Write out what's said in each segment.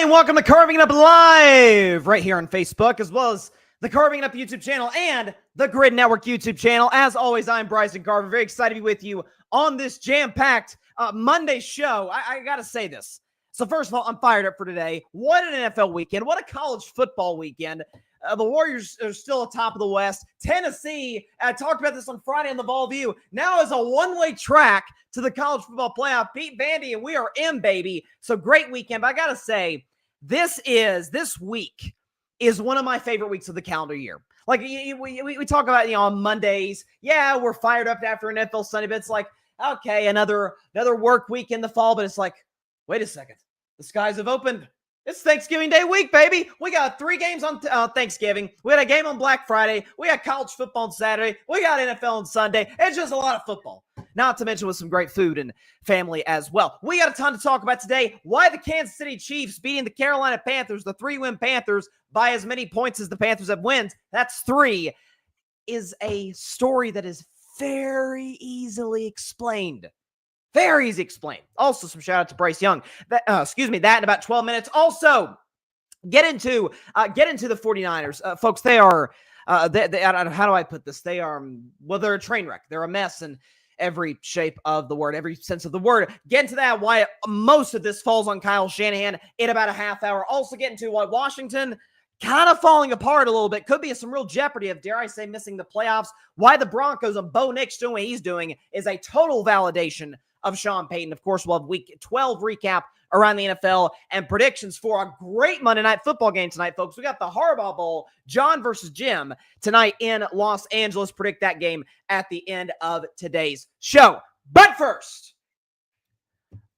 and welcome to Carving It Up Live right here on Facebook, as well as the Carving It Up YouTube channel and the Grid Network YouTube channel. As always, I'm Bryson Carver. Very excited to be with you on this jam-packed Monday show. I got to say this. So first of all, I'm fired up for today. What an NFL weekend. What a college football weekend. The Warriors are still atop of the West. Tennessee, I talked about this on Friday on the Vol View, now is a one-way track to the college football playoff. Pete Vandy, and we are in, baby. So great weekend. But I got to say, this week is one of my favorite weeks of the calendar year. Like, we talk about, on Mondays, yeah, we're fired up after an NFL Sunday, but it's like, okay, another work week in the fall, but it's like, wait a second. The skies have opened. It's Thanksgiving Day week, baby. We got 3 games on Thanksgiving. We had a game on Black Friday. We got college football on Saturday. We got NFL on Sunday. It's just a lot of football. Not to mention with some great food and family as well. We got a ton to talk about today. Why the Kansas City Chiefs beating the Carolina Panthers, the 3-win Panthers, by as many points as the Panthers have wins, that's 3, is a story that is very easily explained. Very easy explained. Also, some shout out to Bryce Young. That in about 12 minutes. Also, get into the 49ers. Folks, they are, how do I put this? They are, they're a train wreck. They're a mess in every shape of the word, every sense of the word. Get into that, why most of this falls on Kyle Shanahan in about a half hour. Also get into why Washington kind of falling apart a little bit. Could be some real jeopardy of, dare I say, missing the playoffs. Why the Broncos and Bo Nix doing what he's doing is a total validation of Sean Payton. Of course, we'll have week 12 recap around the NFL and predictions for a great Monday Night Football game tonight, folks. We got the Harbaugh Bowl, John versus Jim, tonight in Los Angeles. Predict that game at the end of today's show. But first,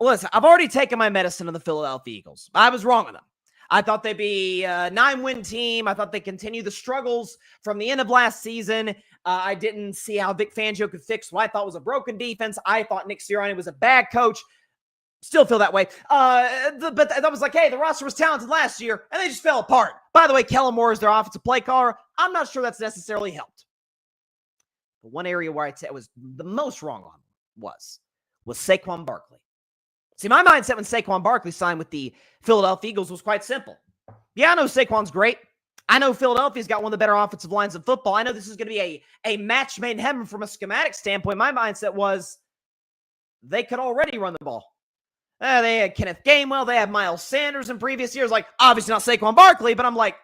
listen, I've already taken my medicine on the Philadelphia Eagles. I was wrong on them. I thought they'd be a 9-win team. I thought they'd continue the struggles from the end of last season. I didn't see how Vic Fangio could fix what I thought was a broken defense. I thought Nick Sirianni was a bad coach. Still feel that way. But I was like, hey, the roster was talented last year, and they just fell apart. By the way, Kellen Moore is their offensive play caller. I'm not sure that's necessarily helped. The one area where I was the most wrong on was Saquon Barkley. See, my mindset when Saquon Barkley signed with the Philadelphia Eagles was quite simple. Yeah, I know Saquon's great. I know Philadelphia's got one of the better offensive lines in football. I know this is going to be a match made in heaven from a schematic standpoint. My mindset was they could already run the ball. They had Kenneth Gainwell. They had Miles Sanders in previous years. Like, obviously not Saquon Barkley, but I'm like,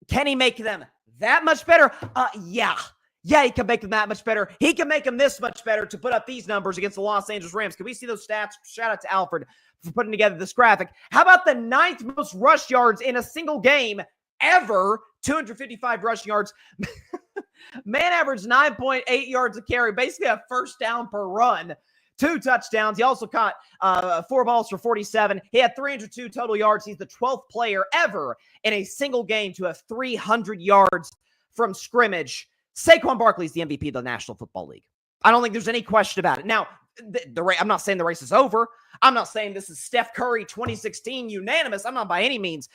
can he make them that much better? Yeah. Yeah, he can make them that much better. He can make them this much better to put up these numbers against the Los Angeles Rams. Can we see those stats? Shout out to Alfred for putting together this graphic. How about the 9th most rush yards in a single game ever? 255 rushing yards. Man averaged 9.8 yards a carry, basically a first down per run. 2 touchdowns. He also caught 4 balls for 47. He had 302 total yards. He's the 12th player ever in a single game to have 300 yards from scrimmage. Saquon Barkley is the MVP of the National Football League. I don't think there's any question about it. Now, I'm not saying the race is over. I'm not saying this is Steph Curry 2016 unanimous. I'm not by any means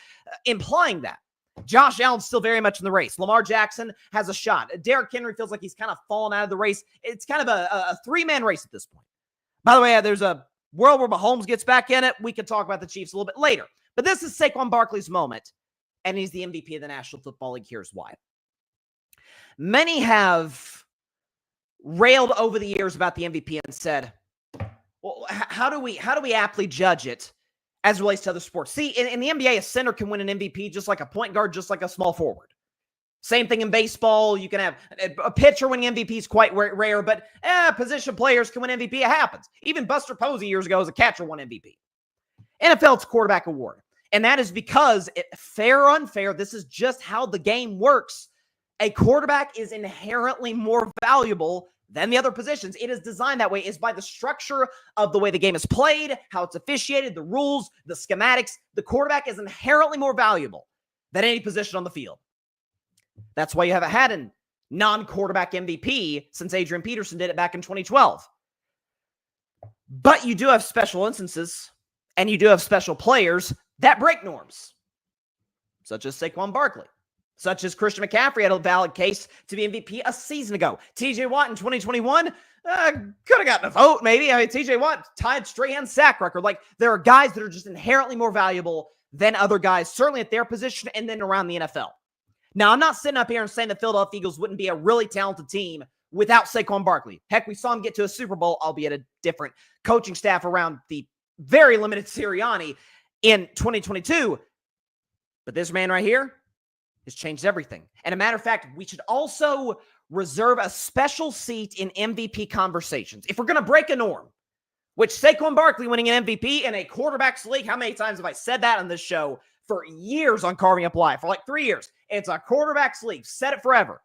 implying that. Josh Allen's still very much in the race. Lamar Jackson has a shot. Derrick Henry feels like he's kind of fallen out of the race. It's kind of a 3-man race at this point. By the way, there's a world where Mahomes gets back in it. We can talk about the Chiefs a little bit later. But this is Saquon Barkley's moment, and he's the MVP of the National Football League. Here's why. Many have railed over the years about the MVP and said, well, how do we aptly judge it as it relates to other sports? See, in the NBA, a center can win an MVP just like a point guard, just like a small forward. Same thing in baseball. You can have a pitcher winning MVP is quite rare, but position players can win MVP. It happens. Even Buster Posey years ago as a catcher won MVP. NFL, it's a quarterback award. And that is because, fair or unfair, this is just how the game works. A quarterback is inherently more valuable than the other positions. It is designed that way. Is by the structure of the way the game is played, how it's officiated, the rules, the schematics. The quarterback is inherently more valuable than any position on the field. That's why you haven't had a non-quarterback MVP since Adrian Peterson did it back in 2012. But you do have special instances, and you do have special players that break norms, such as Saquon Barkley. Such as Christian McCaffrey had a valid case to be MVP a season ago. TJ Watt in 2021 could have gotten a vote, maybe. I mean, TJ Watt tied Strahan's sack record. Like, there are guys that are just inherently more valuable than other guys, certainly at their position and then around the NFL. Now, I'm not sitting up here and saying the Philadelphia Eagles wouldn't be a really talented team without Saquon Barkley. Heck, we saw him get to a Super Bowl, albeit a different coaching staff around the very limited Sirianni in 2022. But this man right here has changed everything. And a matter of fact, we should also reserve a special seat in MVP conversations. If we're going to break a norm, which Saquon Barkley winning an MVP in a quarterback's league, how many times have I said that on this show for years on Carving Up Live? For like 3 years. It's a quarterback's league. Said it forever.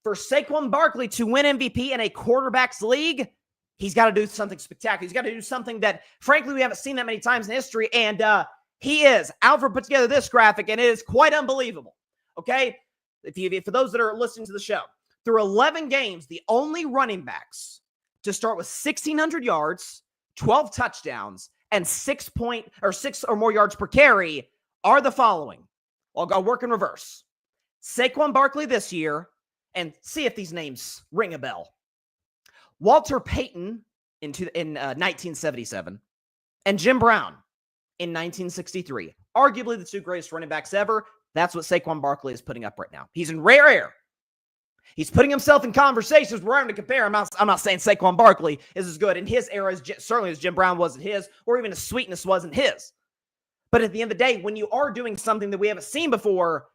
For Saquon Barkley to win MVP in a quarterback's league, he's got to do something spectacular. He's got to do something that, frankly, we haven't seen that many times in history. And he is. Alfred put together this graphic, and it is quite unbelievable. Okay? For those that are listening to the show, through 11 games, the only running backs to start with 1,600 yards, 12 touchdowns, and 6 or more yards per carry are the following. I'll work in reverse. Saquon Barkley this year, and see if these names ring a bell. Walter Payton in 1977, and Jim Brown in 1963. Arguably the two greatest running backs ever. That's what Saquon Barkley is putting up right now. He's in rare air. He's putting himself in conversations where I'm going to compare. I'm not saying Saquon Barkley is as good in his era certainly as Jim Brown wasn't his, or even his sweetness wasn't his. But at the end of the day, when you are doing something that we haven't seen before,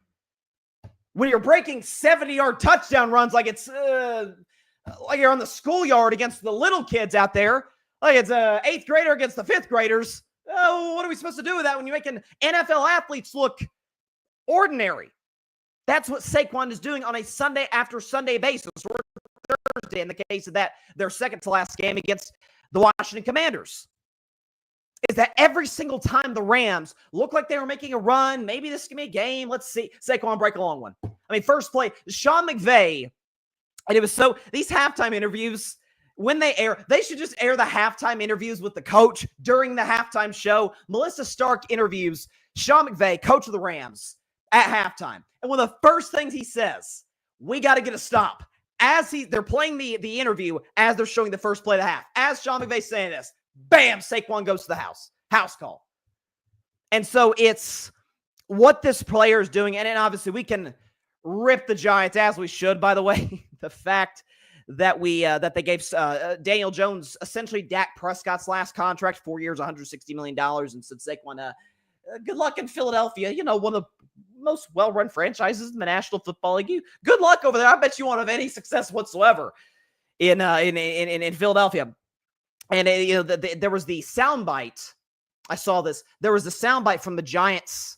when you're breaking 70-yard touchdown runs like it's like you're on the schoolyard against the little kids out there, like it's an 8th grader against the 5th graders, what are we supposed to do with that when you're making NFL athletes look ordinary? That's what Saquon is doing on a Sunday after Sunday basis, or Thursday in the case of that, their second to last game against the Washington Commanders. Is that every single time the Rams look like they were making a run, maybe this can be a game, let's see, Saquon break a long one. I mean, first play, Sean McVay, and it was so, these halftime interviews, when they air, they should just air the halftime interviews with the coach during the halftime show. Melissa Stark interviews Sean McVay, coach of the Rams, at halftime. And one of the first things he says, we got to get a stop. As they're playing the interview, as they're showing the first play of the half, as Sean McVay's saying this, bam, Saquon goes to the house call. And so it's what this player is doing. And then obviously we can rip the Giants, as we should, by the way. The fact that they gave Daniel Jones essentially Dak Prescott's last contract, 4 years, $160 million, and said Saquon, good luck in Philadelphia. You know, one of the most well-run franchises in the National Football League. Good luck over there. I bet you won't have any success whatsoever in Philadelphia. And there was the soundbite. I saw this. There was the soundbite from the Giants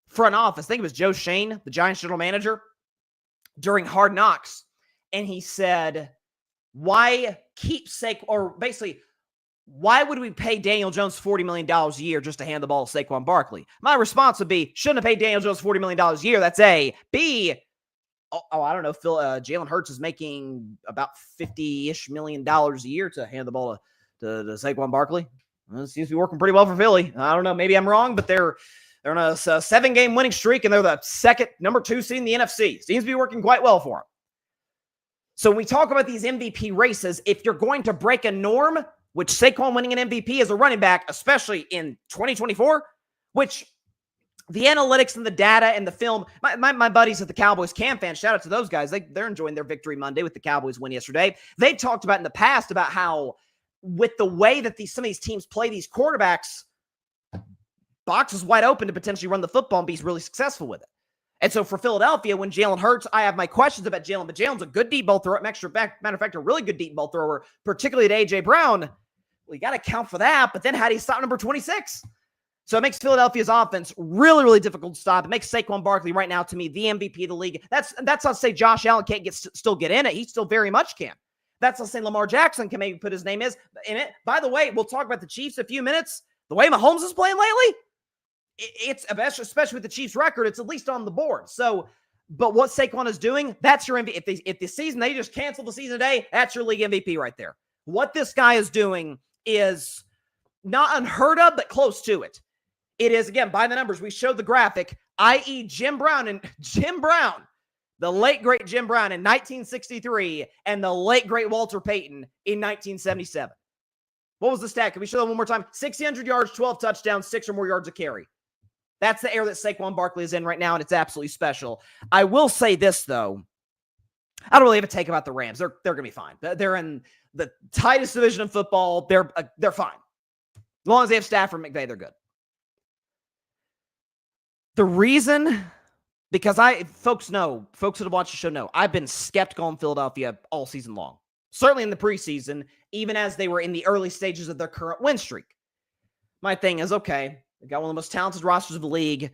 front office. I think it was Joe Shane, the Giants general manager, during Hard Knocks, and he said, "Why keep Saquon?" Or basically, why would we pay Daniel Jones $40 million a year just to hand the ball to Saquon Barkley? My response would be, shouldn't have paid Daniel Jones $40 million a year. That's A. B, I don't know. Jalen Hurts is making about $50-ish million a year to hand the ball to Saquon Barkley. Well, it seems to be working pretty well for Philly. I don't know. Maybe I'm wrong, but they're on a 7-game winning streak, and they're the number 2 seed in the NFC. Seems to be working quite well for them. So when we talk about these MVP races, if you're going to break a norm, which Saquon winning an MVP as a running back, especially in 2024, which the analytics and the data and the film, my buddies at the Cowboys Cam Fan, shout out to those guys. They're enjoying their victory Monday with the Cowboys win yesterday. They talked about in the past about how with the way that some of these teams play these quarterbacks, box is wide open to potentially run the football and be really successful with it. And so for Philadelphia, when Jalen Hurts, I have my questions about Jalen, but Jalen's a good deep ball thrower. Matter of fact, a really good deep ball thrower, particularly to A.J. Brown. Well, you got to account for that, but then how do you stop number 26? So it makes Philadelphia's offense really, really difficult to stop. It makes Saquon Barkley right now, to me, the MVP of the league. That's not to say Josh Allen can't still get in it. He still very much can. That's not saying Lamar Jackson can maybe put his name in it. By the way, we'll talk about the Chiefs in a few minutes. The way Mahomes is playing lately, it's especially with the Chiefs' record, it's at least on the board. So, but what Saquon is doing, that's your MVP. If the season, they just cancel the season today, that's your league MVP right there. What this guy is doing is not unheard of, but close to it. It is, again, by the numbers. We showed the graphic, i.e. Jim Brown, the late, great Jim Brown in 1963, and the late, great Walter Payton in 1977. What was the stat? Can we show that one more time? 1,600 yards, 12 touchdowns, 6 or more yards a carry. That's the air that Saquon Barkley is in right now, and it's absolutely special. I will say this, though. I don't really have a take about the Rams. They're going to be fine. They're in the tightest division of football. They're fine. As long as they have Stafford and McVay, they're good. The reason, because folks that have watched the show know, I've been skeptical in Philadelphia all season long. Certainly in the preseason, even as they were in the early stages of their current win streak. My thing is, okay, they got one of the most talented rosters of the league.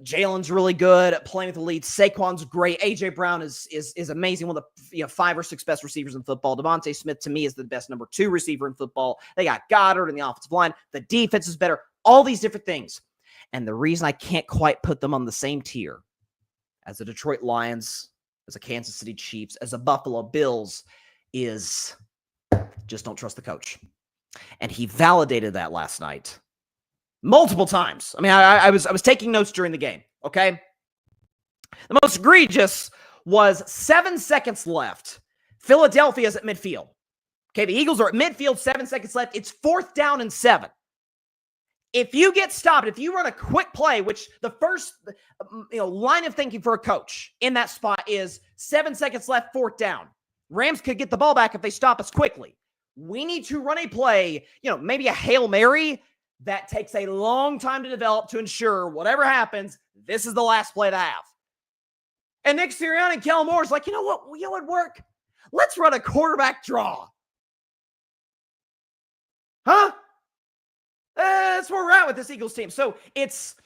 Jalen's really good at playing with the lead. Saquon's great. A.J. Brown is amazing. One of the 5 or 6 best receivers in football. Devontae Smith, to me, is the best number 2 receiver in football. They got Goddard in the offensive line. The defense is better. All these different things. And the reason I can't quite put them on the same tier as the Detroit Lions, as the Kansas City Chiefs, as the Buffalo Bills is just don't trust the coach. And he validated that last night multiple times. I mean, I was taking notes during the game, okay? The most egregious was 7 seconds left. Philadelphia's at midfield. Okay, the Eagles are at midfield, 7 seconds left. It's 4th down and 7. If you get stopped, if you run a quick play, which the first line of thinking for a coach in that spot is 7 seconds left, 4th down. Rams could get the ball back if they stop us quickly. We need to run a play, maybe a Hail Mary that takes a long time to develop to ensure whatever happens, this is the last play to have. And Nick Sirianni and Kellen Moore's like, you know what would work? Let's run a quarterback draw. Huh? That's where we're at with this Eagles team. So it's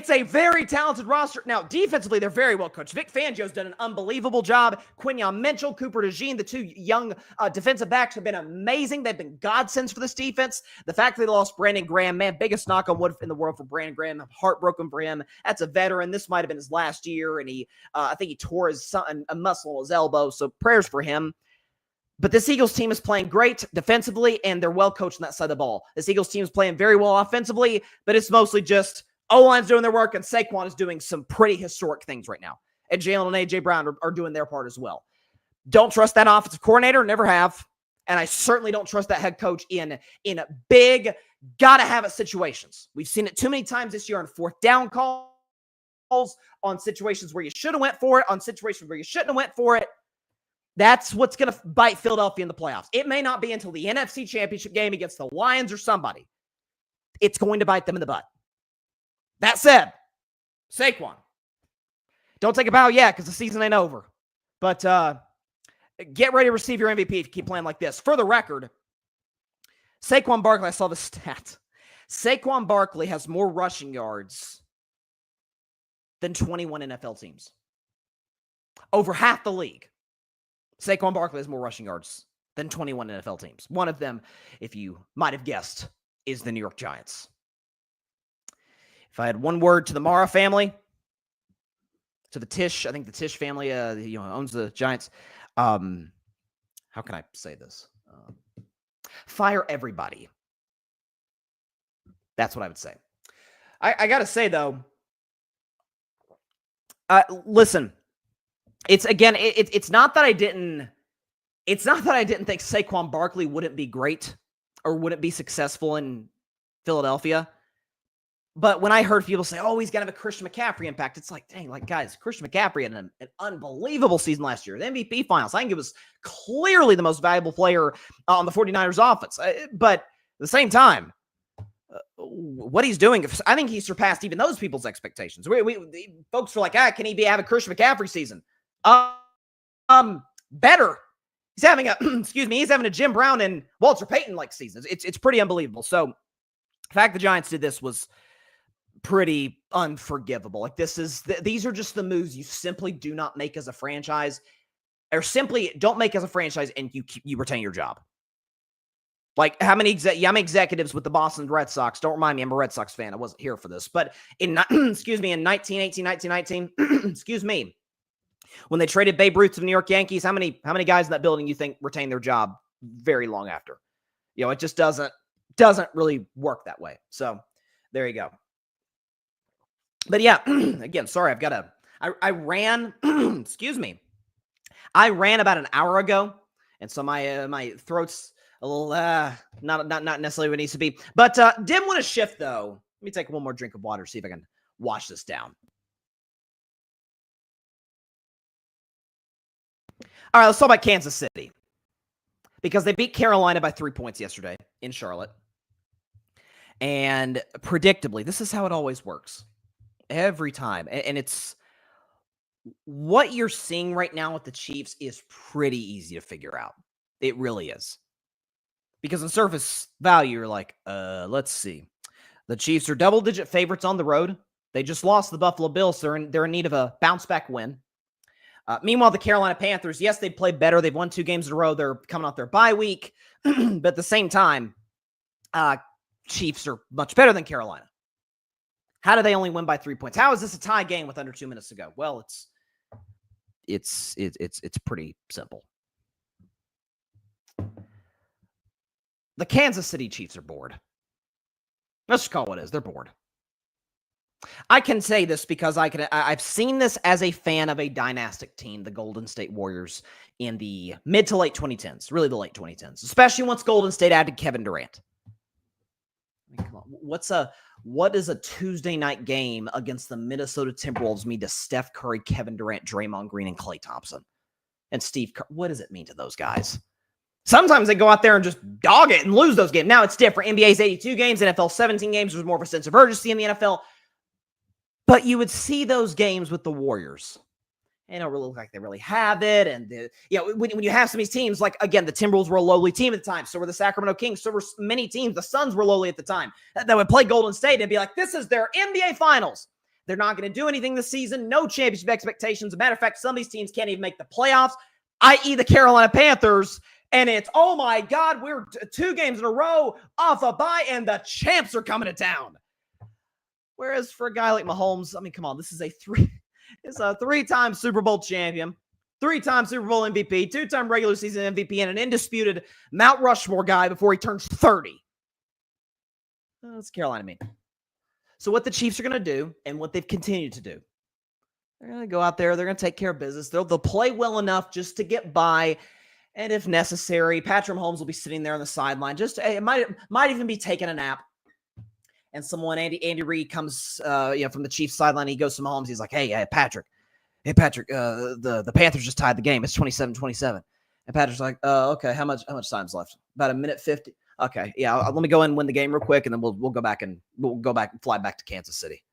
a very talented roster. Now, defensively, they're very well coached. Vic Fangio's done an unbelievable job. Quinyon Mitchell, Cooper DeJean, the 2 young defensive backs have been amazing. They've been godsends for this defense. The fact that they lost Brandon Graham, man, biggest knock on wood in the world for Brandon Graham. I'm heartbroken for him. That's a veteran. This might have been his last year, and I think he tore a muscle in his elbow, so prayers for him. But this Eagles team is playing great defensively, and they're well coached on that side of the ball. This Eagles team is playing very well offensively, but it's mostly just O-line's doing their work, and Saquon is doing some pretty historic things right now. And Jalen and A.J. Brown are doing their part as well. Don't trust that offensive coordinator, never have. And I certainly don't trust that head coach in big, gotta-have-it situations. We've seen it too many times this year on 4th down calls, on situations where you should have went for it, on situations where you shouldn't have went for it. That's what's going to bite Philadelphia in the playoffs. It may not be until the NFC Championship game against the Lions or somebody. It's going to bite them in the butt. That said, Saquon, don't take a bow yet because the season ain't over. But get ready to receive your MVP if you keep playing like this. For the record, Saquon Barkley, I saw the stat. Saquon Barkley has more rushing yards than 21 NFL teams. Over half the league. Saquon Barkley has more rushing yards than 21 NFL teams. One of them, if you might have guessed, is the New York Giants. If I had one word to the Mara family, to the Tisch, I think the Tisch family owns the Giants. How can I say this? Fire everybody. That's what I would say. I got to say, though, listen, it's not that I didn't think Saquon Barkley wouldn't be great or wouldn't be successful in Philadelphia. But when I heard people say, oh, he's going to have a Christian McCaffrey impact, it's like, dang, guys, Christian McCaffrey had an unbelievable season last year. The MVP finals, I think it was clearly the most valuable player on the 49ers offense. But at the same time, what he's doing, I think he surpassed even those people's expectations. Folks were like, can he have a Christian McCaffrey season? Better. He's having a Jim Brown and Walter Payton-like season. It's pretty unbelievable. So the fact the Giants did this was pretty unforgivable. Like these are just the moves you simply do not make as a franchise, or simply don't make as a franchise, and you retain your job. Like how many executives with the Boston Red Sox? Don't remind me, I'm a Red Sox fan. I wasn't here for this, but in 1919, excuse me, when they traded Babe Ruth to the New York Yankees, how many guys in that building you think retained their job very long after? It just doesn't really work that way. So there you go. But yeah, again, sorry, I ran, excuse me. I ran about an hour ago, and so my throat's a little, not necessarily what it needs to be. But didn't want to shift, though. Let me take one more drink of water, see if I can wash this down. All right, let's talk about Kansas City, because they beat Carolina by 3 points yesterday in Charlotte. And predictably, this is how it always works. Every time. And it's what you're seeing right now with the Chiefs is pretty easy to figure out. It really is. Because on surface value, you're like, let's see. The Chiefs are double-digit favorites on the road. They just lost the Buffalo Bills. They're in need of a bounce-back win. Meanwhile, the Carolina Panthers, yes, they played better. They've won 2 games in a row. They're coming off their bye week. But at the same time, Chiefs are much better than Carolina. How do they only win by 3 points? How is this a tie game with under 2 minutes to go? Well, it's pretty simple. The Kansas City Chiefs are bored. Let's just call it what it is. They're bored. I can say this because I've seen this as a fan of a dynastic team, the Golden State Warriors, in the mid to late 2010s, really the late 2010s, especially once Golden State added Kevin Durant. I mean, come on. What is a Tuesday night game against the Minnesota Timberwolves mean to Steph Curry, Kevin Durant, Draymond Green, and Klay Thompson? And Steve Kerr? What does it mean to those guys? Sometimes they go out there and just dog it and lose those games. Now it's different. NBA's 82 games, NFL 17 games. There's more of a sense of urgency in the NFL. But you would see those games with the Warriors. They don't really look like they really have it. And when you have some of these teams, like, again, the Timberwolves were a lowly team at the time. So were the Sacramento Kings. So were many teams. The Suns were lowly at the time. That would play Golden State and be like, this is their NBA Finals. They're not going to do anything this season. No championship expectations. As a matter of fact, some of these teams can't even make the playoffs, i.e. the Carolina Panthers. And it's, oh my God, we're 2 games in a row off a bye, and the champs are coming to town. Whereas for a guy like Mahomes, I mean, come on, this is a 3-time Super Bowl champion, 3-time Super Bowl MVP, 2-time regular season MVP, and an indisputed Mount Rushmore guy before he turns 30. That's Carolina mean. So what the Chiefs are going to do, and what they've continued to do, they're going to go out there, they're going to take care of business. They'll play well enough just to get by. And if necessary, Patrick Mahomes will be sitting there on the sideline. It might even be taking a nap. And Andy Reid comes, from the Chiefs sideline. He goes to Mahomes. He's like, "Hey, Patrick, the Panthers just tied the game. It's 27-27." And Patrick's like, "Okay, how much time's left? About a minute 50. Okay, yeah, let me go in and win the game real quick, and then we'll go back and fly back to Kansas City."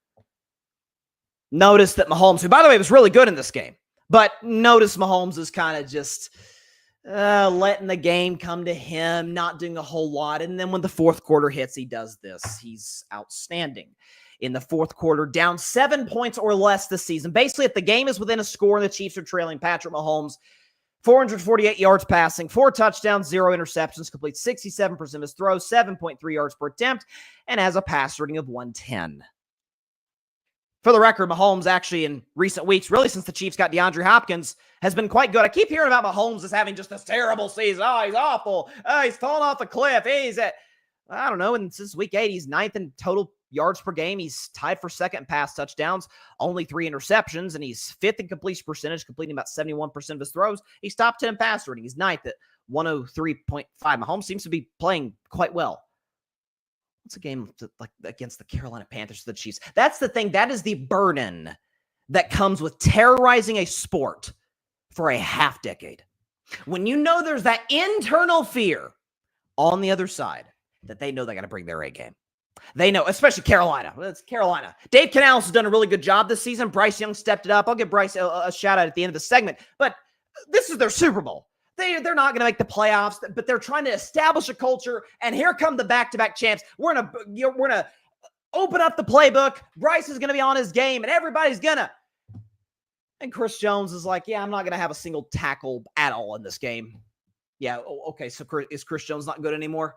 Notice that Mahomes, who by the way was really good in this game, but notice Mahomes is kind of just letting the game come to him, not doing a whole lot. And then when the fourth quarter hits, he does this. He's outstanding. In the fourth quarter, down 7 points or less this season. Basically, if the game is within a score and the Chiefs are trailing, Patrick Mahomes, 448 yards passing, 4 touchdowns, 0 interceptions, completes 67% of his throws, 7.3 yards per attempt, and has a passer rating of 110. For the record, Mahomes actually in recent weeks, really since the Chiefs got DeAndre Hopkins, has been quite good. I keep hearing about Mahomes as having just this terrible season. Oh, he's awful. Oh, he's falling off a cliff. He's at, I don't know, and since week 8, he's 9th in total yards per game. He's tied for 2nd in pass touchdowns, only 3 interceptions, and he's 5th in completion percentage, completing about 71% of his throws. He's top 10 pass rating. He's 9th at 103.5. Mahomes seems to be playing quite well. It's a game like against the Carolina Panthers, the Chiefs. That's the thing. That is the burden that comes with terrorizing a sport for a half decade. When you know there's that internal fear on the other side that they know they got to bring their A game. They know, especially Carolina. It's Carolina. Dave Canales has done a really good job this season. Bryce Young stepped it up. I'll give Bryce a shout out at the end of the segment. But this is their Super Bowl. They're not going to make the playoffs, but they're trying to establish a culture. And here come the back-to-back champs. We're gonna open up the playbook. Bryce is going to be on his game, and everybody's gonna. And Chris Jones is like, yeah, I'm not going to have a single tackle at all in this game. Yeah, okay. So is Chris Jones not good anymore?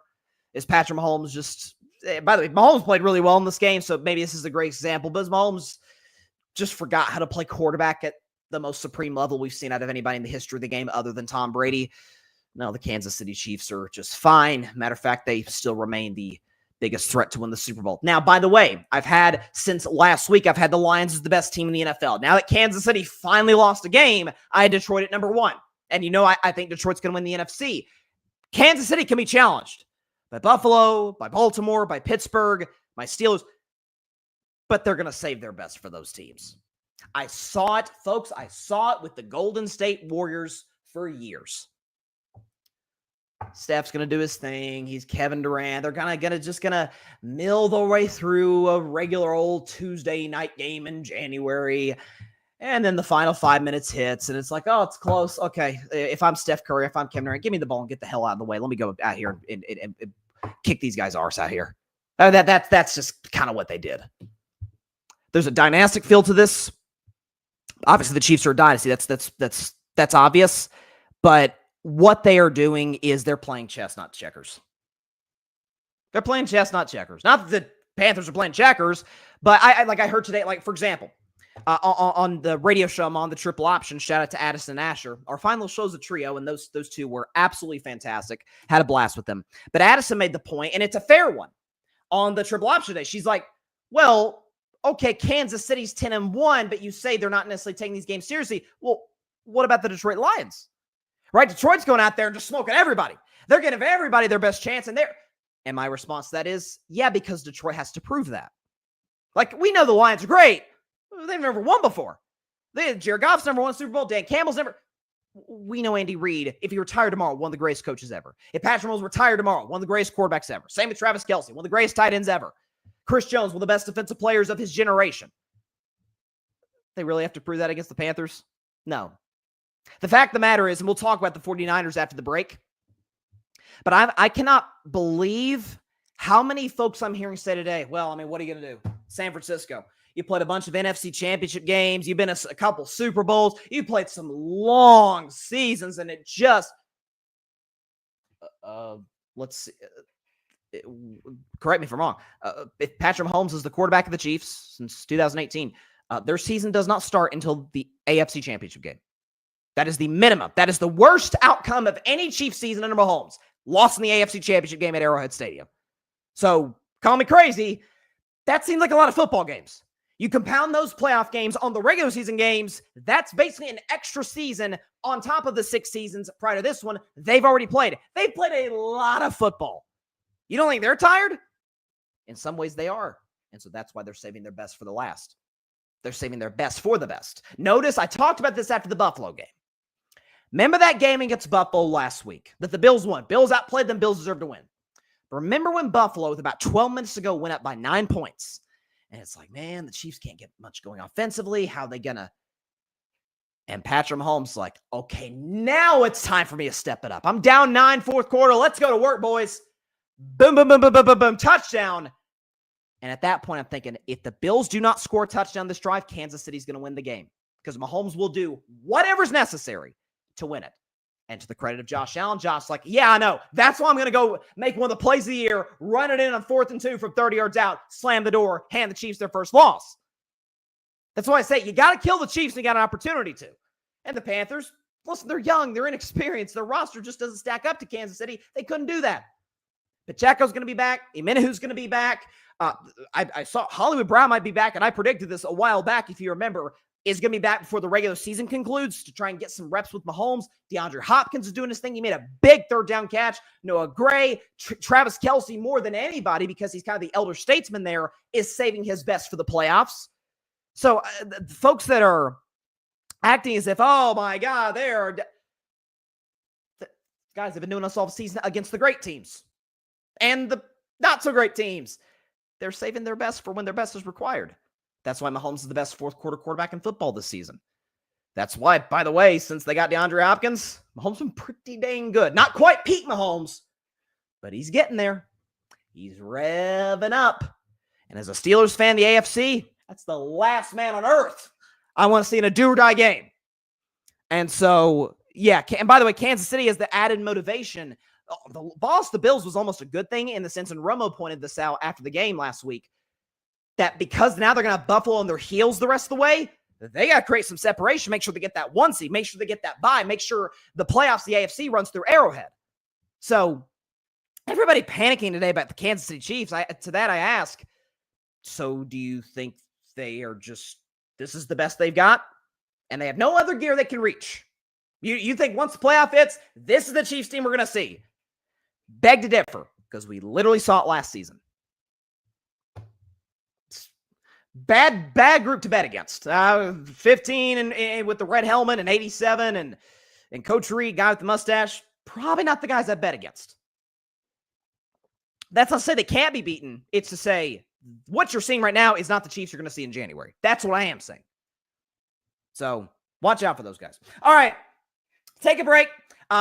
Is Patrick Mahomes just? By the way, Mahomes played really well in this game, so maybe this is a great example. But Mahomes just forgot how to play quarterback at the most supreme level we've seen out of anybody in the history of the game other than Tom Brady. No, the Kansas City Chiefs are just fine. Matter of fact, they still remain the biggest threat to win the Super Bowl. Now, by the way, since last week, I've had the Lions as the best team in the NFL. Now that Kansas City finally lost a game, I had Detroit at number 1. And I think Detroit's going to win the NFC. Kansas City can be challenged by Buffalo, by Baltimore, by Pittsburgh, by Steelers. but they're going to save their best for those teams. I saw it, folks. I saw it with the Golden State Warriors for years. Steph's going to do his thing. He's Kevin Durant. They're just going to mill their way through a regular old Tuesday night game in January. And then the final 5 minutes hits, and it's like, oh, it's close. Okay, if I'm Steph Curry, if I'm Kevin Durant, give me the ball and get the hell out of the way. Let me go out here and kick these guys' arse out here. That's just kind of what they did. There's a dynastic feel to this. Obviously, the Chiefs are a dynasty. That's obvious. But what they are doing is they're playing chess, not checkers. They're playing chess, not checkers. Not that the Panthers are playing checkers, but I heard today, like, for example, on the radio show I'm on, the Triple Option, shout out to Addison and Asher. Our final show's a trio, and those two were absolutely fantastic. Had a blast with them. But Addison made the point, and it's a fair one, on the Triple Option today. She's like, well, okay, Kansas City's 10-1, but you say they're not necessarily taking these games seriously. Well, what about the Detroit Lions? Right? Detroit's going out there and just smoking everybody. They're giving everybody their best chance, and my response to that is, yeah, because Detroit has to prove that. Like, we know the Lions are great. They've never won before. Jared Goff's never won a Super Bowl. Dan Campbell's never. We know Andy Reid, if he retired tomorrow, one of the greatest coaches ever. If Patrick Mahomes retired tomorrow, one of the greatest quarterbacks ever. Same with Travis Kelce, one of the greatest tight ends ever. Chris Jones, one of the best defensive players of his generation. They really have to prove that against the Panthers? No. The fact of the matter is, and we'll talk about the 49ers after the break, but I cannot believe how many folks I'm hearing say today, well, I mean, what are you going to do? San Francisco. You played a bunch of NFC championship games. You've been a couple Super Bowls. You played some long seasons, and it just let's see. Correct me if I'm wrong. If Patrick Mahomes is the quarterback of the Chiefs since 2018, their season does not start until the AFC championship game. That is the minimum. That is the worst outcome of any Chiefs season under Mahomes. Lost in the AFC championship game at Arrowhead Stadium. So, call me crazy. That seems like a lot of football games. You compound those playoff games on the regular season games, that's basically an extra season on top of the 6 seasons prior to this one they've already played. They've played a lot of football. You don't think they're tired? In some ways they are. And so that's why they're saving their best for the last. They're saving their best for the best. Notice I talked about this after the Buffalo game. Remember that game against Buffalo last week that the Bills won? Bills outplayed them. Bills deserved to win. But remember when Buffalo, with about 12 minutes to go, went up by 9 points? And it's like, man, the Chiefs can't get much going offensively. How are they going to? And Patrick Mahomes like, okay, now it's time for me to step it up. I'm down 9, fourth quarter. Let's go to work, boys. Boom, boom, boom, boom, boom, boom, boom. Touchdown. And at that point, I'm thinking, if the Bills do not score a touchdown this drive, Kansas City's going to win the game. Because Mahomes will do whatever's necessary to win it. And to the credit of Josh Allen, Josh's like, yeah, I know. That's why I'm going to go make one of the plays of the year, run it in on 4th and 2 from 30 yards out, slam the door, hand the Chiefs their first loss. That's why I say you got to kill the Chiefs and you got an opportunity to. And the Panthers, listen, they're young, they're inexperienced. Their roster just doesn't stack up to Kansas City. They couldn't do that. Pacheco's going to be back. Emenehu's going to be back. I saw Hollywood Brown might be back, and I predicted this a while back, if you remember, is going to be back before the regular season concludes to try and get some reps with Mahomes. DeAndre Hopkins is doing his thing. He made a big 3rd down catch. Noah Gray, Travis Kelce, more than anybody, because he's kind of the elder statesman there, is saving his best for the playoffs. So the folks that are acting as if, oh my God, guys have been doing us all season against the great teams and the not so great teams. They're saving their best for when their best is required. That's why Mahomes is the best 4th quarter quarterback in football this season. That's why, by the way, since they got DeAndre Hopkins, Mahomes been pretty dang good. Not quite peak Mahomes, but he's getting there. He's revving up. And as a Steelers fan, the AFC, that's the last man on earth I want to see in a do-or-die game. And so, yeah. And by the way, Kansas City has the added motivation. The loss to the Bills was almost a good thing in the sense, and Romo pointed this out after the game last week, that because now they're going to have Buffalo on their heels the rest of the way, they got to create some separation, make sure they get that 1 seed, make sure they get that bye, make sure the playoffs, the AFC, runs through Arrowhead. So everybody panicking today about the Kansas City Chiefs. To that I ask, so do you think they are just, this is the best they've got, and they have no other gear they can reach? You think once the playoff hits, this is the Chiefs team we're going to see? Beg to differ, because we literally saw it last season. Bad group to bet against. 15 and with the red helmet and 87 and Coach Reed, guy with the mustache, probably not the guys I bet against. That's not to say they can't be beaten. It's to say what you're seeing right now is not the Chiefs you're going to see in January. That's what I am saying. So watch out for those guys. All right, take a break.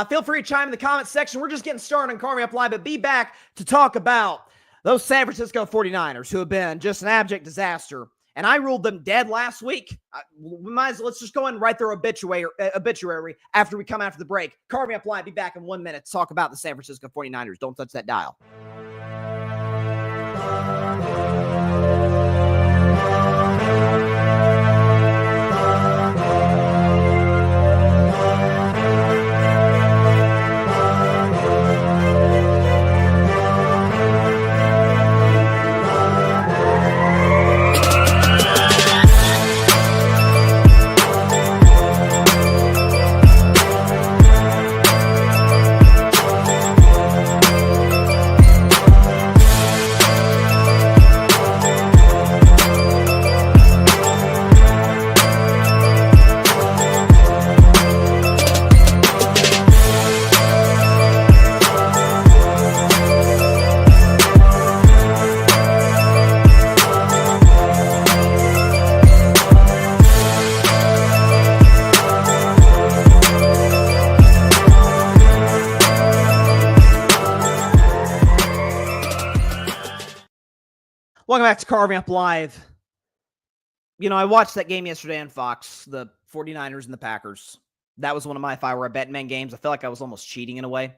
Feel free to chime in the comments section. We're just getting started on Carving Up Live, but be back to talk about those San Francisco 49ers who have been just an abject disaster. And I ruled them dead last week. Let's just go and write their obituary after we come after the break. Carving Up Live, be back in 1 minute to talk about the San Francisco 49ers. Don't touch that dial. Welcome back to Carving Up Live. You know, I watched that game yesterday on Fox, the 49ers and the Packers. That was one of my if I were a betting man games. I felt like I was almost cheating in a way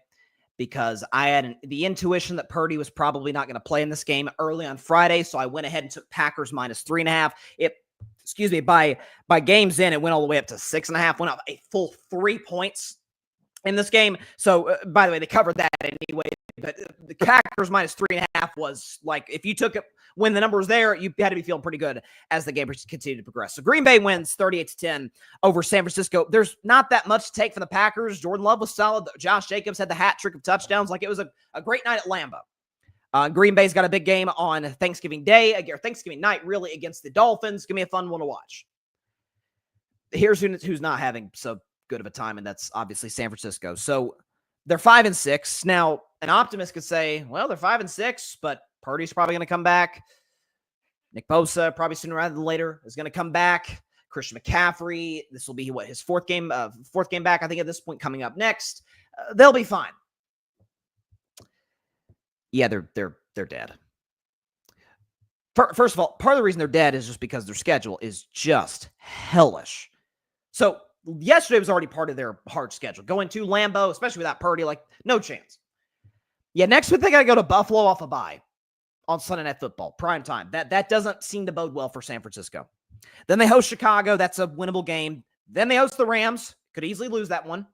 because I had the intuition that Purdy was probably not going to play in this game early on Friday, so I went ahead and took Packers minus 3.5. By games in, it went all the way up to 6.5, went up a full 3 points in this game. So, by the way, they covered that anyway. But the Packers minus 3.5 was like, if you took it when the number was there, you had to be feeling pretty good as the game continued to progress. So Green Bay wins 38-10 over San Francisco. There's not that much to take from the Packers. Jordan Love was solid. Josh Jacobs had the hat trick of touchdowns. Like, it was a great night at Lambeau. Green Bay's got a big game on Thanksgiving Day, or Thanksgiving night, really, against the Dolphins. Give me a fun one to watch. Here's who's not having so good of a time, and that's obviously San Francisco. So they're 5-6. Now, an optimist could say, well, they're 5-6, but Purdy's probably going to come back. Nick Bosa, probably sooner rather than later, is going to come back. Christian McCaffrey, this will be his fourth game back, I think, at this point, coming up next. They'll be fine. Yeah, they're dead. First of all, part of the reason they're dead is just because their schedule is just hellish. So yesterday was already part of their hard schedule. Going to Lambeau, especially without Purdy, like, no chance. Yeah, next week they got to go to Buffalo off a bye on Sunday Night Football, prime time. That doesn't seem to bode well for San Francisco. Then they host Chicago. That's a winnable game. Then they host the Rams. Could easily lose that one.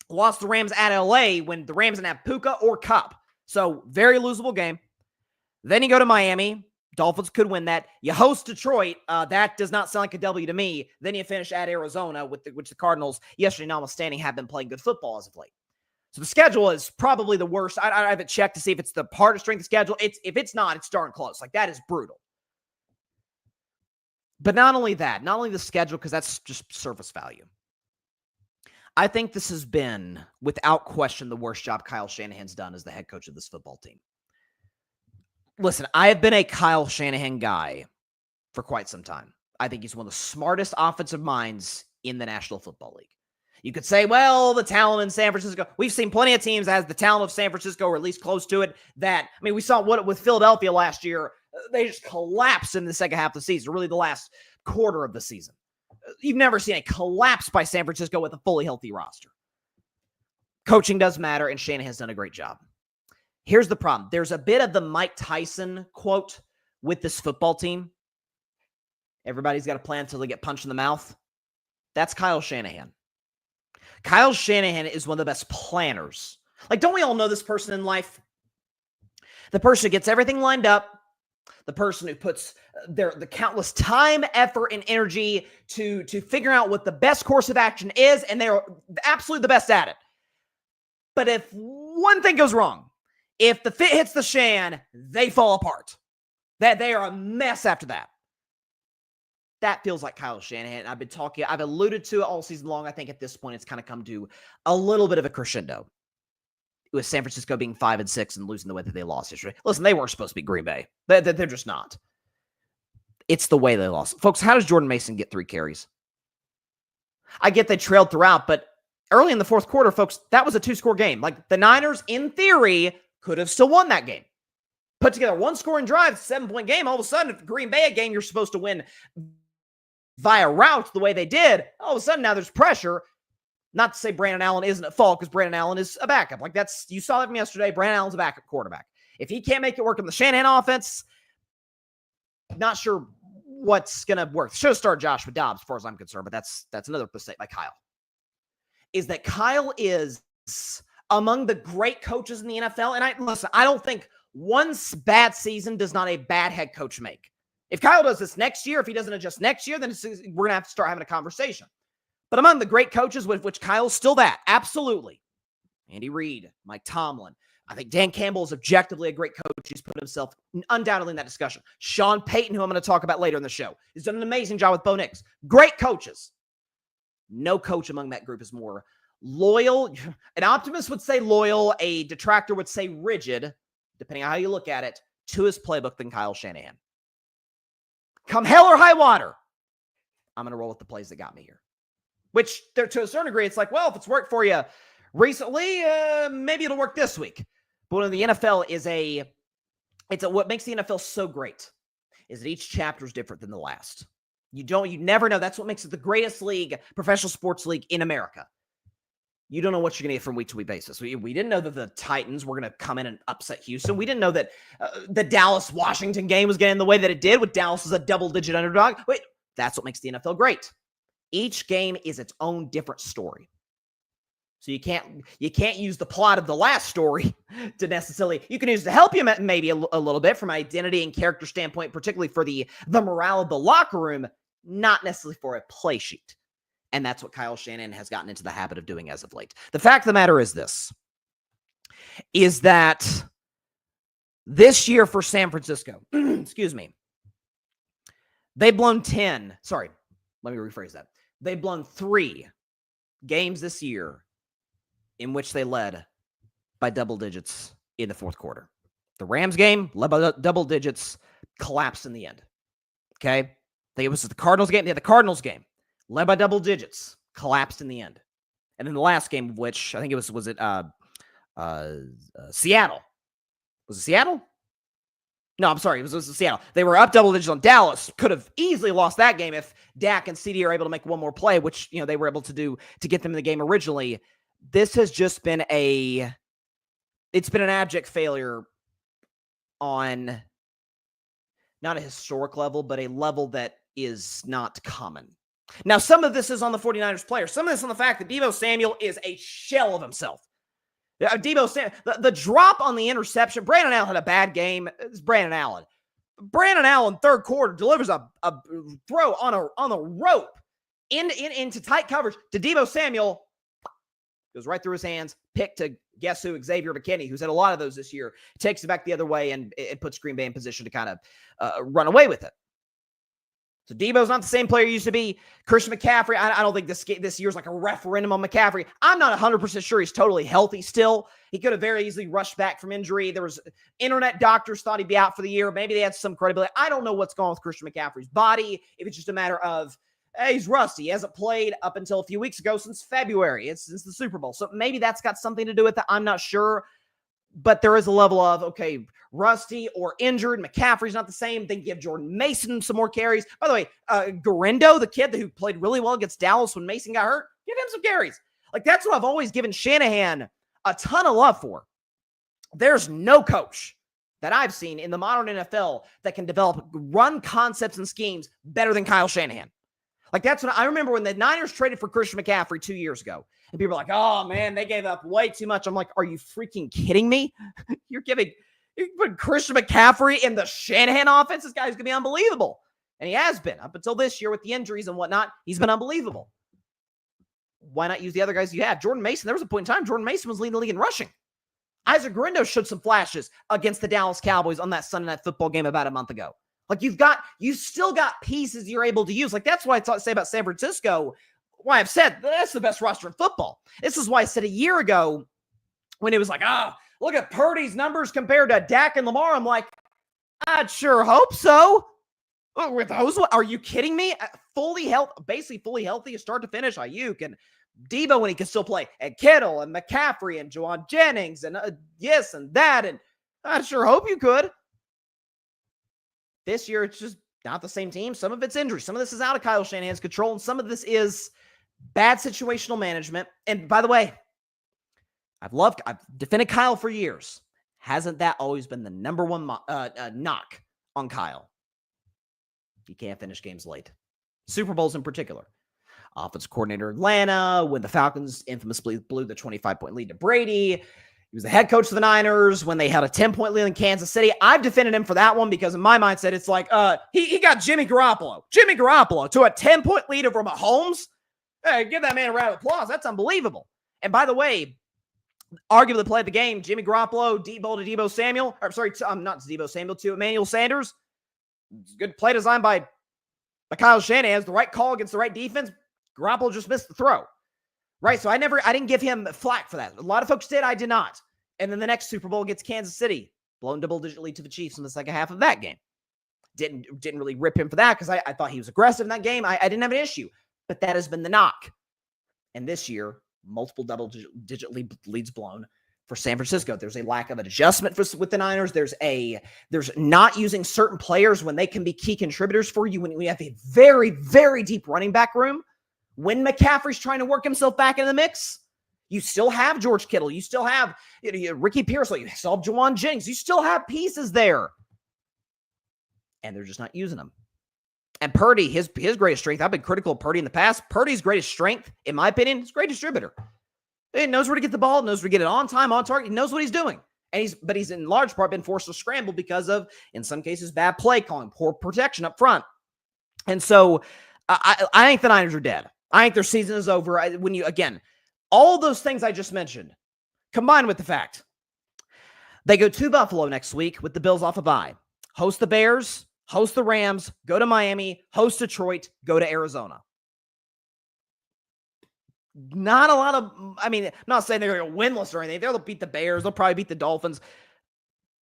Lost the Rams at LA when the Rams didn't have Puka or Kupp. So very losable game. Then you go to Miami. Dolphins could win that. You host Detroit. That does not sound like a W to me. Then you finish at Arizona, which the Cardinals, yesterday notwithstanding, have been playing good football as of late. So the schedule is probably the worst. I haven't checked to see if it's the hardest strength of schedule. If it's not, it's darn close. Like, that is brutal. But not only that, not only the schedule, because that's just surface value. I think this has been, without question, the worst job Kyle Shanahan's done as the head coach of this football team. Listen, I have been a Kyle Shanahan guy for quite some time. I think he's one of the smartest offensive minds in the National Football League. You could say, well, the talent in San Francisco. We've seen plenty of teams that has the talent of San Francisco, or at least close to it. We saw what with Philadelphia last year. They just collapsed in the second half of the season, really the last quarter of the season. You've never seen a collapse by San Francisco with a fully healthy roster. Coaching does matter, and Shanahan's done a great job. Here's the problem. There's a bit of the Mike Tyson quote with this football team. Everybody's got a plan until they get punched in the mouth. That's Kyle Shanahan. Kyle Shanahan is one of the best planners. Like, don't we all know this person in life? The person who gets everything lined up, the person who puts the countless time, effort, and energy to figure out what the best course of action is, and they're absolutely the best at it. But if one thing goes wrong, if the fit hits the shan, they fall apart. That they are a mess after that. That feels like Kyle Shanahan. I've alluded to it all season long. I think at this point, it's kind of come to a little bit of a crescendo with San Francisco being 5-6 and losing the way that they lost yesterday. Listen, they weren't supposed to be Green Bay. They're just not. It's the way they lost. Folks, how does Jordan Mason get 3 carries? I get they trailed throughout, but early in the fourth quarter, folks, that was a 2-score game. Like, the Niners, in theory, could have still won that game. Put together 1-scoring drive, 7-point game. All of a sudden, if Green Bay, a game you're supposed to win via route the way they did, all of a sudden now there's pressure. Not to say Brandon Allen isn't at fault, because Brandon Allen is a backup. Like, you saw that from yesterday. Brandon Allen's a backup quarterback. If he can't make it work in the Shanahan offense, not sure what's going to work. Should have started Joshua Dobbs, as far as I'm concerned, but that's another mistake by Kyle. Is that Kyle is among the great coaches in the NFL. And I don't think one bad season does not a bad head coach make. If Kyle does this next year, if he doesn't adjust next year, then we're going to have to start having a conversation. But among the great coaches, with which Kyle's still that, absolutely. Andy Reid, Mike Tomlin. I think Dan Campbell is objectively a great coach. He's put himself undoubtedly in that discussion. Sean Payton, who I'm going to talk about later in the show, has done an amazing job with Bo Nix. Great coaches. No coach among that group is more loyal. An optimist would say loyal. A detractor would say rigid, depending on how you look at it, to his playbook than Kyle Shanahan. Come hell or high water, I'm going to roll with the plays that got me here. Which, to a certain degree, it's like, well, if it's worked for you recently, maybe it'll work this week. But when the NFL what makes the NFL so great is that each chapter is different than the last. You never know. That's what makes it the greatest league, professional sports league in America. You don't know what you're going to get from week-to-week basis. We didn't know that the Titans were going to come in and upset Houston. We didn't know that the Dallas-Washington game was getting the way that it did, with Dallas as a double-digit underdog. Wait, that's what makes the NFL great. Each game is its own different story. So you can't use the plot of the last story to necessarily, you can use it to help you maybe a little bit from an identity and character standpoint, particularly for the morale of the locker room, not necessarily for a play sheet. And that's what Kyle Shanahan has gotten into the habit of doing as of late. The fact of the matter is this, is that this year for San Francisco, excuse me, they've blown 10. Sorry, let me rephrase that. They've blown 3 games this year in which they led by double digits in the fourth quarter. The Rams game, led by double digits, collapsed in the end. Okay? I think it was the Cardinals game. Yeah, the Cardinals game, led by double digits, collapsed in the end. And then the last game, of which I think it was Seattle? Was it Seattle? No, I'm sorry. It was Seattle. They were up double digits on Dallas. Could have easily lost that game if Dak and CD are able to make one more play, which they were able to do to get them in the game originally. This has just been an abject failure on not a historic level, but a level that is not common. Now, some of this is on the 49ers players. Some of this on the fact that Deebo Samuel is a shell of himself. Deebo Samuel, the drop on the interception, Brandon Allen had a bad game. It's Brandon Allen. Brandon Allen, third quarter, delivers a throw on a rope into tight coverage to Deebo Samuel. Goes right through his hands, pick to guess who? Xavier McKinney, who's had a lot of those this year, takes it back the other way and it puts Green Bay in position to kind of run away with it. So Deebo's not the same player he used to be. Christian McCaffrey, I don't think this year's like a referendum on McCaffrey. I'm not 100% sure he's totally healthy still. He could have very easily rushed back from injury. There was internet doctors thought he'd be out for the year. Maybe they had some credibility. I don't know what's going on with Christian McCaffrey's body. If it's just a matter of, hey, he's rusty. He hasn't played up until a few weeks ago since February. It's since the Super Bowl. So maybe that's got something to do with it. I'm not sure. But there is a level of, okay, rusty or injured. McCaffrey's not the same. They give Jordan Mason some more carries. By the way, Garendo, the kid who played really well against Dallas when Mason got hurt, give him some carries. Like, that's what I've always given Shanahan a ton of love for. There's no coach that I've seen in the modern NFL that can develop run concepts and schemes better than Kyle Shanahan. Like, that's what I remember when the Niners traded for Christian McCaffrey 2 years ago. And people are like, oh, man, they gave up way too much. I'm like, are you freaking kidding me? You're putting Christian McCaffrey in the Shanahan offense? This guy's going to be unbelievable. And he has been. Up until this year with the injuries and whatnot, he's been unbelievable. Why not use the other guys you have? Jordan Mason, there was a point in time Jordan Mason was leading the league in rushing. Isaac Garendo showed some flashes against the Dallas Cowboys on that Sunday Night Football game about a month ago. Like you've still got pieces you're able to use. Like that's why I say about San Francisco, why I've said that's the best roster in football. This is why I said a year ago when it was like, look at Purdy's numbers compared to Dak and Lamar. I'm like, I'd sure hope so. With those, are you kidding me? Basically fully healthy, start to finish. Ayuk and Debo when he can still play, and Kittle and McCaffrey and Juwan Jennings and yes and that, and I sure hope you could. This year, it's just not the same team. Some of it's injury. Some of this is out of Kyle Shanahan's control, and some of this is bad situational management. And by the way, I've defended Kyle for years. Hasn't that always been the number one knock on Kyle? You can't finish games late. Super Bowls in particular. Offensive coordinator Atlanta, when the Falcons infamously blew the 25-point lead to Brady. He was the head coach of the Niners when they had a 10-point lead in Kansas City. I've defended him for that one because in my mindset, it's like, he got Jimmy Garoppolo to a 10-point lead over Mahomes. Hey, give that man a round of applause. That's unbelievable. And by the way, arguably the play of the game, Jimmy Garoppolo, deep ball to Deebo Samuel. Or sorry, not to Deebo Samuel, to Emmanuel Sanders. Good play design by Kyle Shanahan. The right call against the right defense. Garoppolo just missed the throw. Right, so I didn't give him flack for that. A lot of folks did, I did not. And then the next Super Bowl against Kansas City, blown double-digit lead to the Chiefs in the second half of that game. Didn't really rip him for that because I thought he was aggressive in that game. I didn't have an issue, but that has been the knock. And this year, multiple double-digit leads blown for San Francisco. There's a lack of an adjustment with the Niners. There's not using certain players when they can be key contributors for you when we have a very, very deep running back room. When McCaffrey's trying to work himself back into the mix, you still have George Kittle. You still have Ricky Pearsall. You still have Juwan Jennings. You still have pieces there. And they're just not using them. And Purdy, his greatest strength, I've been critical of Purdy in the past. Purdy's greatest strength, in my opinion, is great distributor. He knows where to get the ball, knows where to get it on time, on target. He knows what he's doing. But he's in large part been forced to scramble because of, in some cases, bad play calling, poor protection up front. And so I think the Niners are dead. I think their season is over. All those things I just mentioned, combined with the fact they go to Buffalo next week with the Bills off a bye, host the Bears, host the Rams, go to Miami, host Detroit, go to Arizona. Not a lot of, I'm not saying they're going to go winless or anything. They'll beat the Bears. They'll probably beat the Dolphins.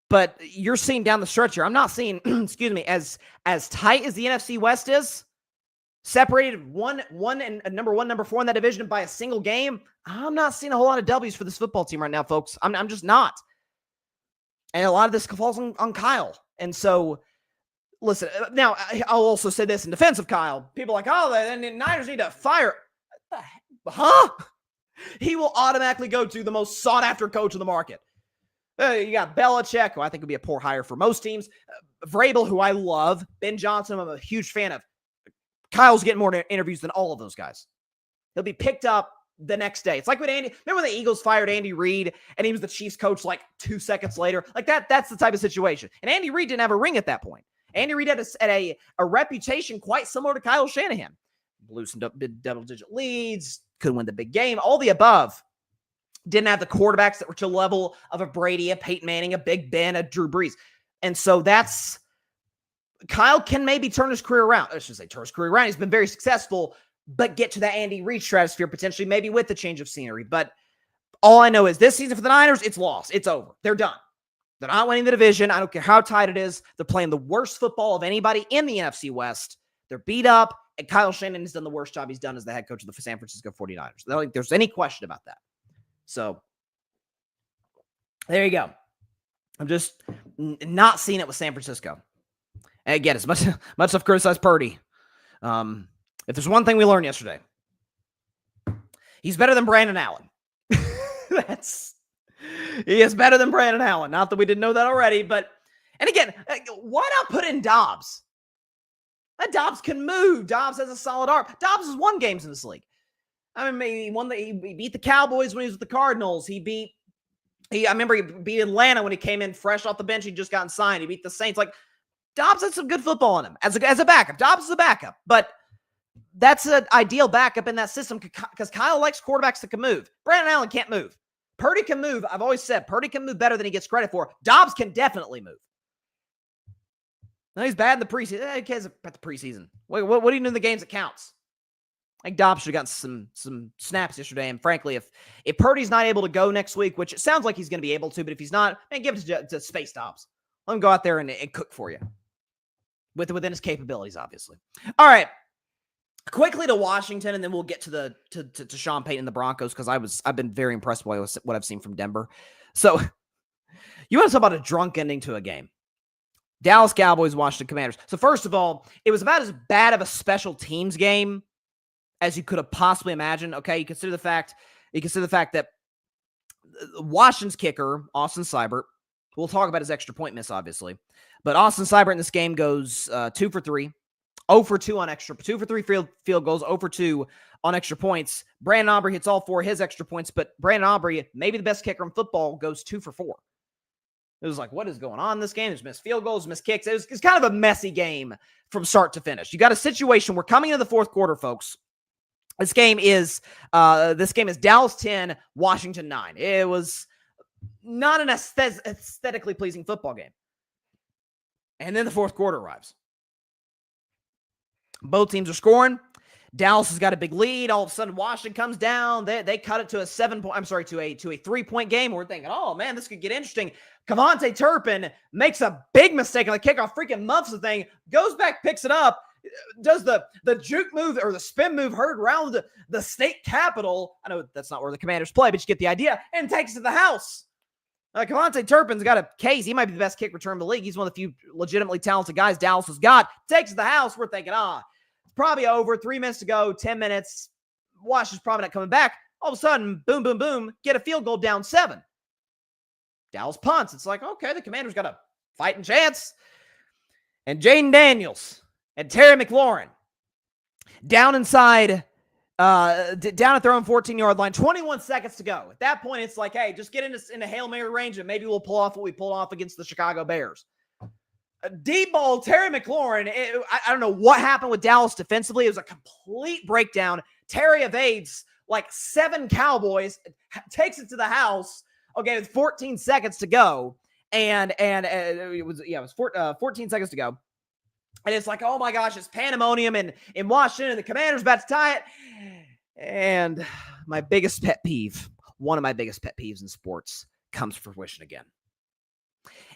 But you're seeing down the stretch here, I'm not seeing, as tight as the NFC West is, separated one and number 1, number 4 in that division by a single game. I'm not seeing a whole lot of W's for this football team right now, folks. I'm just not. And a lot of this falls on Kyle. And so, listen, now I'll also say this in defense of Kyle. People are like, the Niners need to fire. Huh? He will automatically go to the most sought-after coach in the market. You got Belichick, who I think would be a poor hire for most teams. Vrabel, who I love. Ben Johnson, I'm a huge fan of. Kyle's getting more interviews than all of those guys. He'll be picked up the next day. It's like when remember when the Eagles fired Andy Reid and he was the Chiefs coach like 2 seconds later? Like that's the type of situation. And Andy Reid didn't have a ring at that point. Andy Reid had a reputation quite similar to Kyle Shanahan. Blew some double-digit leads, could win the big game, all the above. Didn't have the quarterbacks that were to the level of a Brady, a Peyton Manning, a Big Ben, a Drew Brees. And so Kyle can maybe turn his career around. I should say turn his career around. He's been very successful, but get to that Andy Reid stratosphere potentially, maybe with the change of scenery. But all I know is this season for the Niners, it's lost. It's over. They're done. They're not winning the division. I don't care how tight it is. They're playing the worst football of anybody in the NFC West. They're beat up, and Kyle Shanahan has done the worst job he's done as the head coach of the San Francisco 49ers. I don't think there's any question about that. So there you go. I'm just not seeing it with San Francisco. And again, as much I've criticized Purdy, if there's one thing we learned yesterday, he's better than Brandon Allen. He is better than Brandon Allen. Not that we didn't know that already, but, and again, why not put in Dobbs? Dobbs can move. Dobbs has a solid arm. Dobbs has won games in this league. He beat the Cowboys when he was with the Cardinals. I remember he beat Atlanta when he came in fresh off the bench. He just gotten signed. He beat the Saints. Like, Dobbs had some good football in him as a backup. Dobbs is a backup, but that's an ideal backup in that system because Kyle likes quarterbacks that can move. Brandon Allen can't move. Purdy can move. I've always said Purdy can move better than he gets credit for. Dobbs can definitely move. No, he's bad in the preseason. Who cares about the preseason? What do you do in the games that counts? I think Dobbs should have gotten some snaps yesterday. And frankly, if Purdy's not able to go next week, which it sounds like he's going to be able to, but if he's not, man, give it to Space Dobbs. Let him go out there and cook for you. Within his capabilities, obviously. All right. Quickly to Washington, and then we'll get to to Sean Payton and the Broncos, because I've been very impressed by what I've seen from Denver. So you want to talk about a drunk ending to a game. Dallas Cowboys, Washington Commanders. So first of all, it was about as bad of a special teams game as you could have possibly imagined. Okay, you consider the fact that Washington's kicker, Austin Seibert, we'll talk about his extra point miss, obviously, but Austin Seibert in this game goes 2 for 3, 0 for 2 on extra, 2 for 3 field goals, 0 for 2 on extra points. Brandon Aubrey hits all 4 of his extra points, but Brandon Aubrey, maybe the best kicker in football, goes 2 for 4. It was like, what is going on in this game? There's missed field goals, missed kicks. It's kind of a messy game from start to finish. You got a situation where coming into the fourth quarter, folks, this game is Dallas 10, Washington 9. It was not an aesthetically pleasing football game. And then the fourth quarter arrives. Both teams are scoring. Dallas has got a big lead. All of a sudden, Washington comes down. They cut it to a 3-point game. We're thinking, oh man, this could get interesting. Cavante Turpin makes a big mistake on the kickoff, freaking muffs the thing, goes back, picks it up, does the juke move or the spin move heard around the state capitol. I know that's not where the Commanders play, but you get the idea, and takes it to the house. Cavante Turpin's got a case. He might be the best kick return in the league. He's one of the few legitimately talented guys Dallas has got. Takes it to the house. We're thinking, it's probably over. 3 minutes to go, 10 minutes. Washington's probably not coming back. All of a sudden, boom, boom, boom, get a field goal down 7. Dallas punts. It's like, okay, the Commanders got a fighting chance. And Jaden Daniels and Terry McLaurin down inside, down at their own 14-yard line, 21 seconds to go. At that point, it's like, hey, just get into Hail Mary range and maybe we'll pull off what we pulled off against the Chicago Bears. A deep ball, Terry McLaurin. I don't know what happened with Dallas defensively. It was a complete breakdown. Terry evades like 7 Cowboys, takes it to the house. Okay, with 14 seconds to go, and it was 14 seconds to go, and it's like, oh my gosh, it's pandemonium in Washington, and the Commanders about to tie it. And my biggest pet peeve, one of my biggest pet peeves in sports, comes to fruition again.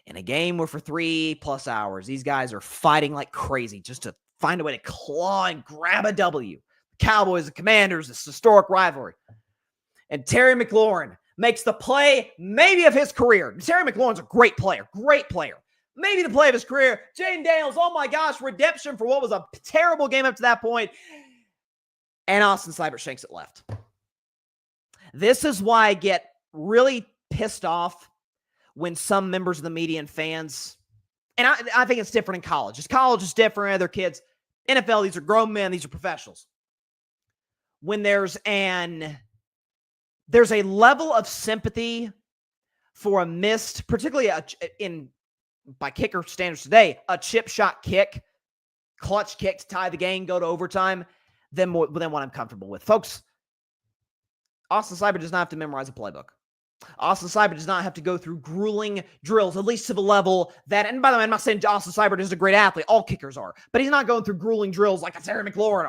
In a game where for 3+ hours, these guys are fighting like crazy just to find a way to claw and grab a W. The Cowboys, the Commanders, this historic rivalry. And Terry McLaurin makes the play maybe of his career. Terry McLaurin's a great player. Maybe the play of his career. Jaden Daniels, oh my gosh, redemption for what was a terrible game up to that point. And Austin Seibert shanks it left. This is why I get really pissed off when some members of the media and fans, and I think it's different in college. College is different. Other kids. NFL, these are grown men. These are professionals. When there's a level of sympathy for a missed, particularly by kicker standards today, a chip shot kick, clutch kick to tie the game, go to overtime, than what I'm comfortable with. Folks, Austin Seibert does not have to memorize a playbook. Austin Seibert does not have to go through grueling drills, at least to the level that, and by the way, I'm not saying Austin Seibert is a great athlete. All kickers are. But he's not going through grueling drills like a Terry McLaurin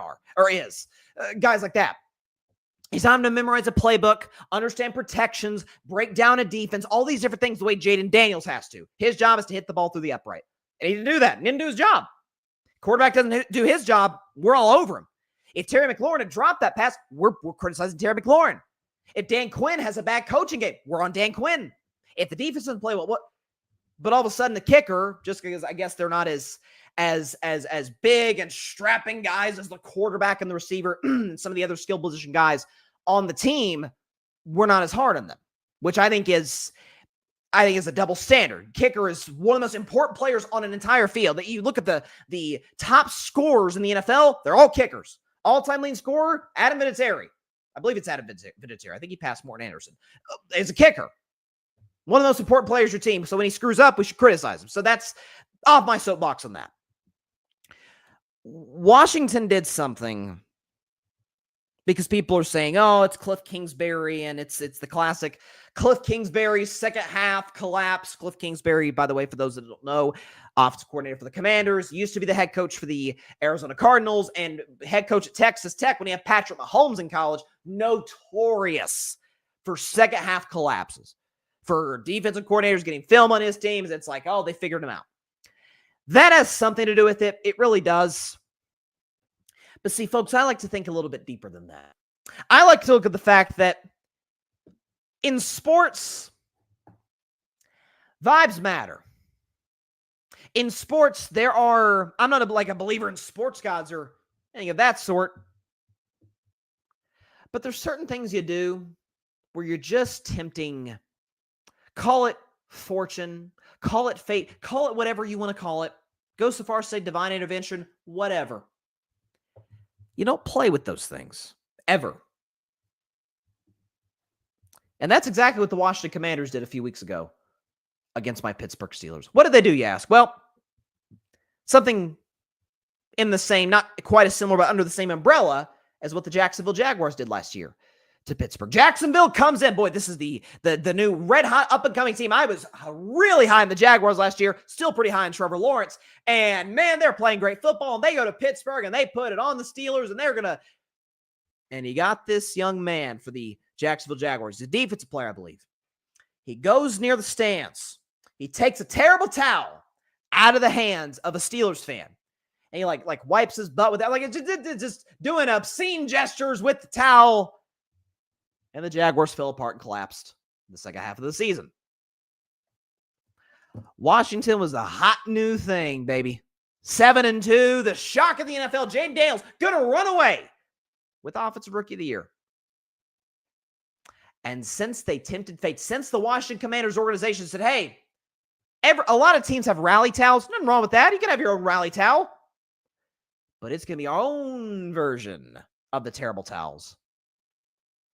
is. Guys like that. He's having to memorize a playbook, understand protections, break down a defense, all these different things the way Jaden Daniels has to. His job is to hit the ball through the upright. And he didn't do that. He didn't do his job. Quarterback doesn't do his job, we're all over him. If Terry McLaurin had dropped that pass, we're criticizing Terry McLaurin. If Dan Quinn has a bad coaching game, we're on Dan Quinn. If the defense doesn't play well, what? But all of a sudden the kicker, just because I guess they're not as big and strapping guys as the quarterback and the receiver and some of the other skill position guys on the team, we're not as hard on them, which I think is a double standard. Kicker is one of the most important players on an entire field. That you look at the top scorers in the NFL, they're all kickers. All-time leading scorer, Adam Vinatieri. I believe it's Adam Vinatieri. I think he passed Morton Anderson. Is a kicker. One of the most important players of your team. So when he screws up, we should criticize him. So that's off my soapbox on that. Washington did something because people are saying, oh, it's Cliff Kingsbury, and it's the classic Cliff Kingsbury second half collapse. Cliff Kingsbury, by the way, for those that don't know, offensive coordinator for the Commanders, used to be the head coach for the Arizona Cardinals and head coach at Texas Tech when he had Patrick Mahomes in college, notorious for second half collapses, for defensive coordinators getting film on his teams. It's like, oh, they figured him out. That has something to do with it. It really does. But see, folks, I like to think a little bit deeper than that. I like to look at the fact that in sports, vibes matter. In sports, I'm not a believer in sports gods or anything of that sort, but there's certain things you do where you're just tempting, call it fortune, call it fate, call it whatever you want to call it, go so far as to say divine intervention, whatever. You don't play with those things, ever. And that's exactly what the Washington Commanders did a few weeks ago against my Pittsburgh Steelers. What did they do, you ask? Well, something in the same, not quite as similar, but under the same umbrella as what the Jacksonville Jaguars did last year to Pittsburgh. Jacksonville comes in. Boy, this is the new red-hot up-and-coming team. I was really high in the Jaguars last year, still pretty high in Trevor Lawrence. And, man, they're playing great football, and they go to Pittsburgh, and they put it on the Steelers, and they're going to – and he got this young man for the Jacksonville Jaguars. He's a defensive player, I believe. He goes near the stands. He takes a terrible towel out of the hands of a Steelers fan. And he like wipes his butt with that. Like it's just doing obscene gestures with the towel. And the Jaguars fell apart and collapsed in the second half of the season. Washington was a hot new thing, baby. 7-2, the shock of the NFL. Jaden Daniels gonna run away with Offensive Rookie of the Year. And since they tempted fate, since the Washington Commanders organization said, hey, a lot of teams have rally towels. Nothing wrong with that. You can have your own rally towel. But it's going to be our own version of the terrible towels.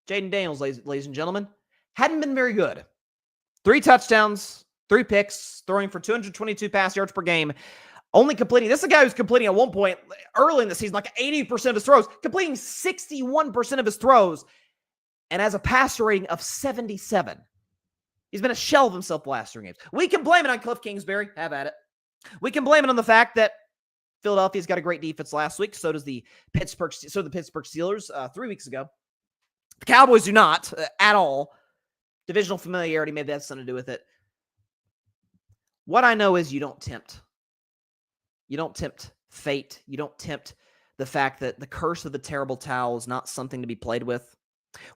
Jaden Daniels, ladies and gentlemen, hadn't been very good. 3 touchdowns, 3 picks, throwing for 222 pass yards per game. Only completing, this is a guy who's completing at one point early in the season, like 80% of his throws, completing 61% of his throws, and has a passer rating of 77. He's been a shell of himself the last 3 games. We can blame it on Cliff Kingsbury. Have at it. We can blame it on the fact that Philadelphia's got a great defense last week. So does the Pittsburgh Steelers 3 weeks ago. The Cowboys do not at all. Divisional familiarity, maybe that's something to do with it. What I know is you don't tempt. You don't tempt fate. You don't tempt the fact that the curse of the terrible towel is not something to be played with.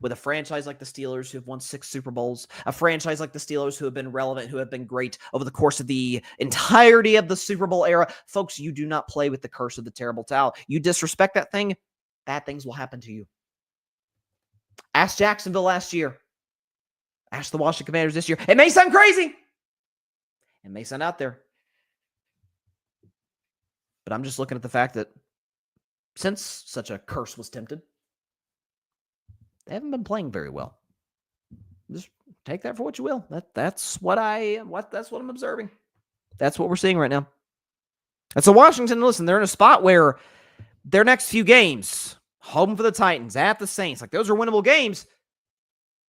With a franchise like the Steelers who have won 6 Super Bowls, a franchise like the Steelers who have been relevant, who have been great over the course of the entirety of the Super Bowl era. Folks, you do not play with the curse of the terrible towel. You disrespect that thing, bad things will happen to you. Ask Jacksonville last year. Ask the Washington Commanders this year. It may sound crazy. It may sound out there. But I'm just looking at the fact that since such a curse was tempted, they haven't been playing very well. Just take that for what you will. That's what I'm observing. That's what we're seeing right now. And so Washington, listen, they're in a spot where their next few games, home for the Titans, at the Saints, like those are winnable games.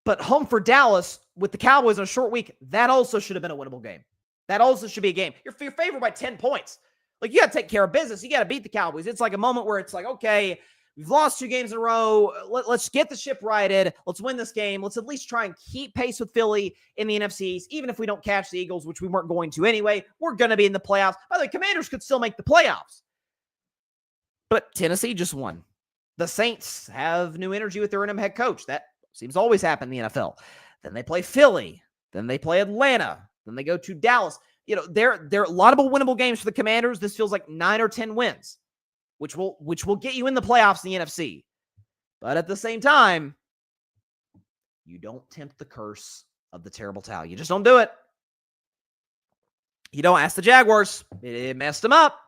But home for Dallas with the Cowboys on a short week, that also should have been a winnable game. That also should be a game. You're favored by 10 points. Like, you got to take care of business. You got to beat the Cowboys. It's like a moment where it's like, okay, we've lost 2 games in a row. Let's get the ship righted. Let's win this game. Let's at least try and keep pace with Philly in the NFC East. Even if we don't catch the Eagles, which we weren't going to anyway, we're going to be in the playoffs. By the way, Commanders could still make the playoffs. But Tennessee just won. The Saints have new energy with their interim head coach. That seems to always happen in the NFL. Then they play Philly. Then they play Atlanta. Then they go to Dallas. You know, they're a lot of winnable games for the Commanders. This feels like 9 or 10 wins, which will get you in the playoffs in the NFC. But at the same time, you don't tempt the curse of the terrible towel. You just don't do it. You don't ask the Jaguars. It messed them up.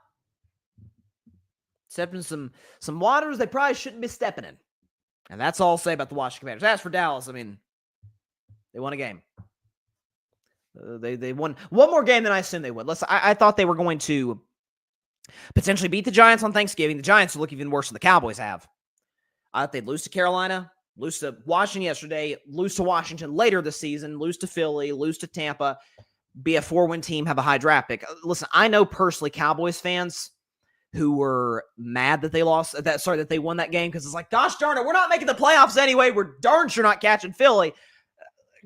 Stepping some waters they probably shouldn't be stepping in. And that's all I'll say about the Washington Commanders. As for Dallas, I mean, they won a game. They won one more game than I assumed they would. I thought they were going to potentially beat the Giants on Thanksgiving. The Giants look even worse than the Cowboys have. I thought they'd lose to Carolina, lose to Washington yesterday, lose to Washington later this season, lose to Philly, lose to Tampa, be a 4-win team, have a high draft pick. Listen, I know personally Cowboys fans who were mad that they that they won that game because it's like, gosh darn it, we're not making the playoffs anyway. We're darn sure not catching Philly.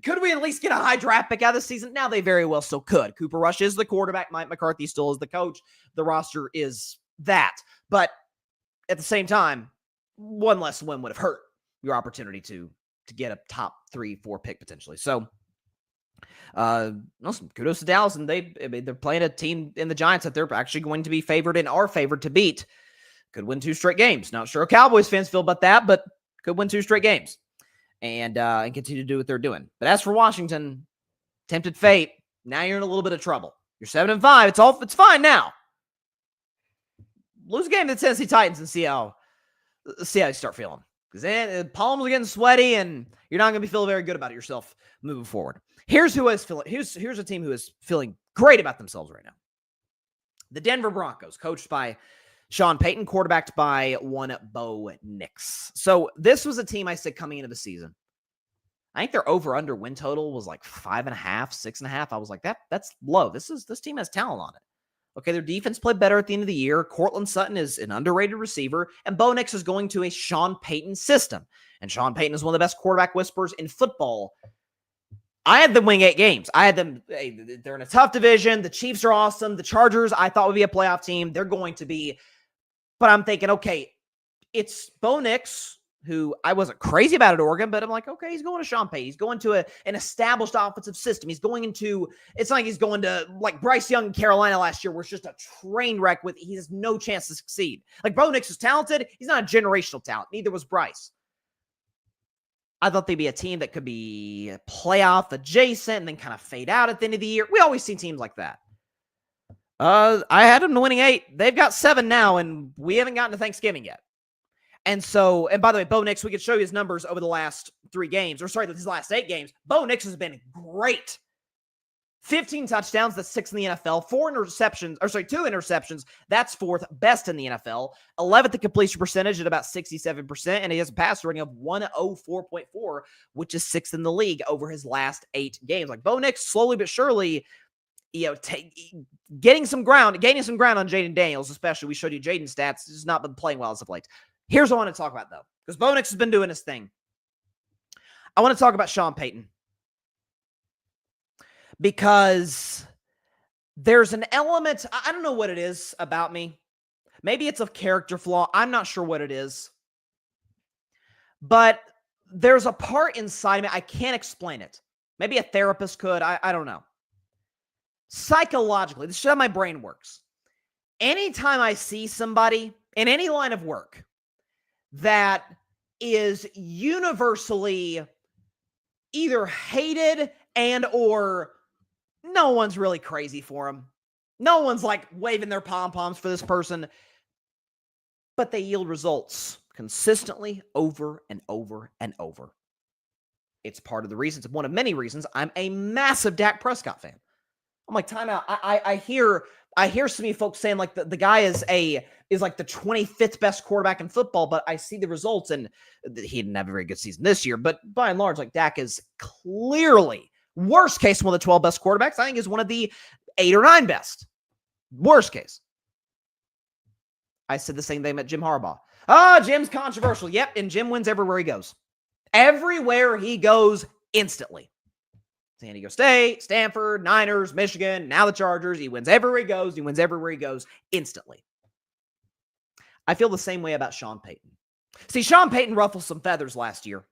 Could we at least get a high draft pick out of the season? Now they very well still could. Cooper Rush is the quarterback. Mike McCarthy still is the coach. The roster is that. But at the same time, one less win would have hurt your opportunity to get a top 3-4 pick potentially. So, kudos to Dallas, and they're playing a team in the Giants that they're actually going to be favored and are favored to beat. Could win 2 straight games. Not sure how Cowboys fans feel about that, but could win 2 straight games and continue to do what they're doing. But as for Washington, tempted fate. Now you're in a little bit of trouble. You're 7-5. It's fine now. Lose a game to the Tennessee Titans and see how you start feeling. Because then palms are getting sweaty, and you're not going to be feeling very good about it yourself moving forward. Here's a team who is feeling great about themselves right now. The Denver Broncos, coached by Sean Payton, quarterbacked by one Bo Nix. So this was a team I said coming into the season. I think their over-under win total was like 5.5, 6.5. I was like, that's low. This team has talent on it. Okay, their defense played better at the end of the year. Cortland Sutton is an underrated receiver, and Bo Nix is going to a Sean Payton system. And Sean Payton is one of the best quarterback whisperers in football. I had them winning 8 games. They're in a tough division. The Chiefs are awesome. The Chargers, I thought would be a playoff team. They're going to be. But I'm thinking, okay, it's Bo Nix, who I wasn't crazy about at Oregon, but I'm like, okay, he's going to Sean Payton. He's going to an established offensive system. It's like he's going to like Bryce Young in Carolina last year, where it's just a train wreck he has no chance to succeed. Like Bo Nix is talented. He's not a generational talent. Neither was Bryce. I thought they'd be a team that could be playoff adjacent and then kind of fade out at the end of the year. We always see teams like that. I had them winning 8. They've got 7 now, and we haven't gotten to Thanksgiving yet. And by the way, Bo Nix, we could show you his numbers over the last 3 games, these last 8 games. Bo Nix has been great. 15 touchdowns, that's 6th in the NFL. 2 interceptions, that's 4th best in the NFL. 11th in completion percentage at about 67%, and he has a passer rating of 104.4, which is 6th in the league over his last 8 games. Like Bo Nix, slowly but surely, gaining some ground on Jaden Daniels, especially. We showed you Jaden's stats. He's not been playing well as of late. Here's what I want to talk about, though, because Bo Nix has been doing his thing. I want to talk about Sean Payton, because there's an element, I don't know what it is about me. Maybe it's a character flaw. I'm not sure what it is. But there's a part inside me, I can't explain it. Maybe a therapist could. I don't know. Psychologically, this is how my brain works. Anytime I see somebody in any line of work that is universally either hated and or no one's really crazy for him. No one's like waving their pom-poms for this person, but they yield results consistently over and over and over. It's part of the reasons, one of many reasons, I'm a massive Dak Prescott fan. I'm like, time out. I hear some of you folks saying like the guy is like the 25th best quarterback in football, but I see the results, and he didn't have a very good season this year. But by and large, like Dak is clearly, worst case, one of the 12 best quarterbacks. I think is one of the 8 or 9 best. Worst case. I said the same thing about Jim Harbaugh. Jim's controversial. Yep, and Jim wins everywhere he goes. Everywhere he goes, instantly. San Diego State, Stanford, Niners, Michigan, now the Chargers. He wins everywhere he goes. He wins everywhere he goes instantly. I feel the same way about Sean Payton. See, Sean Payton ruffled some feathers last year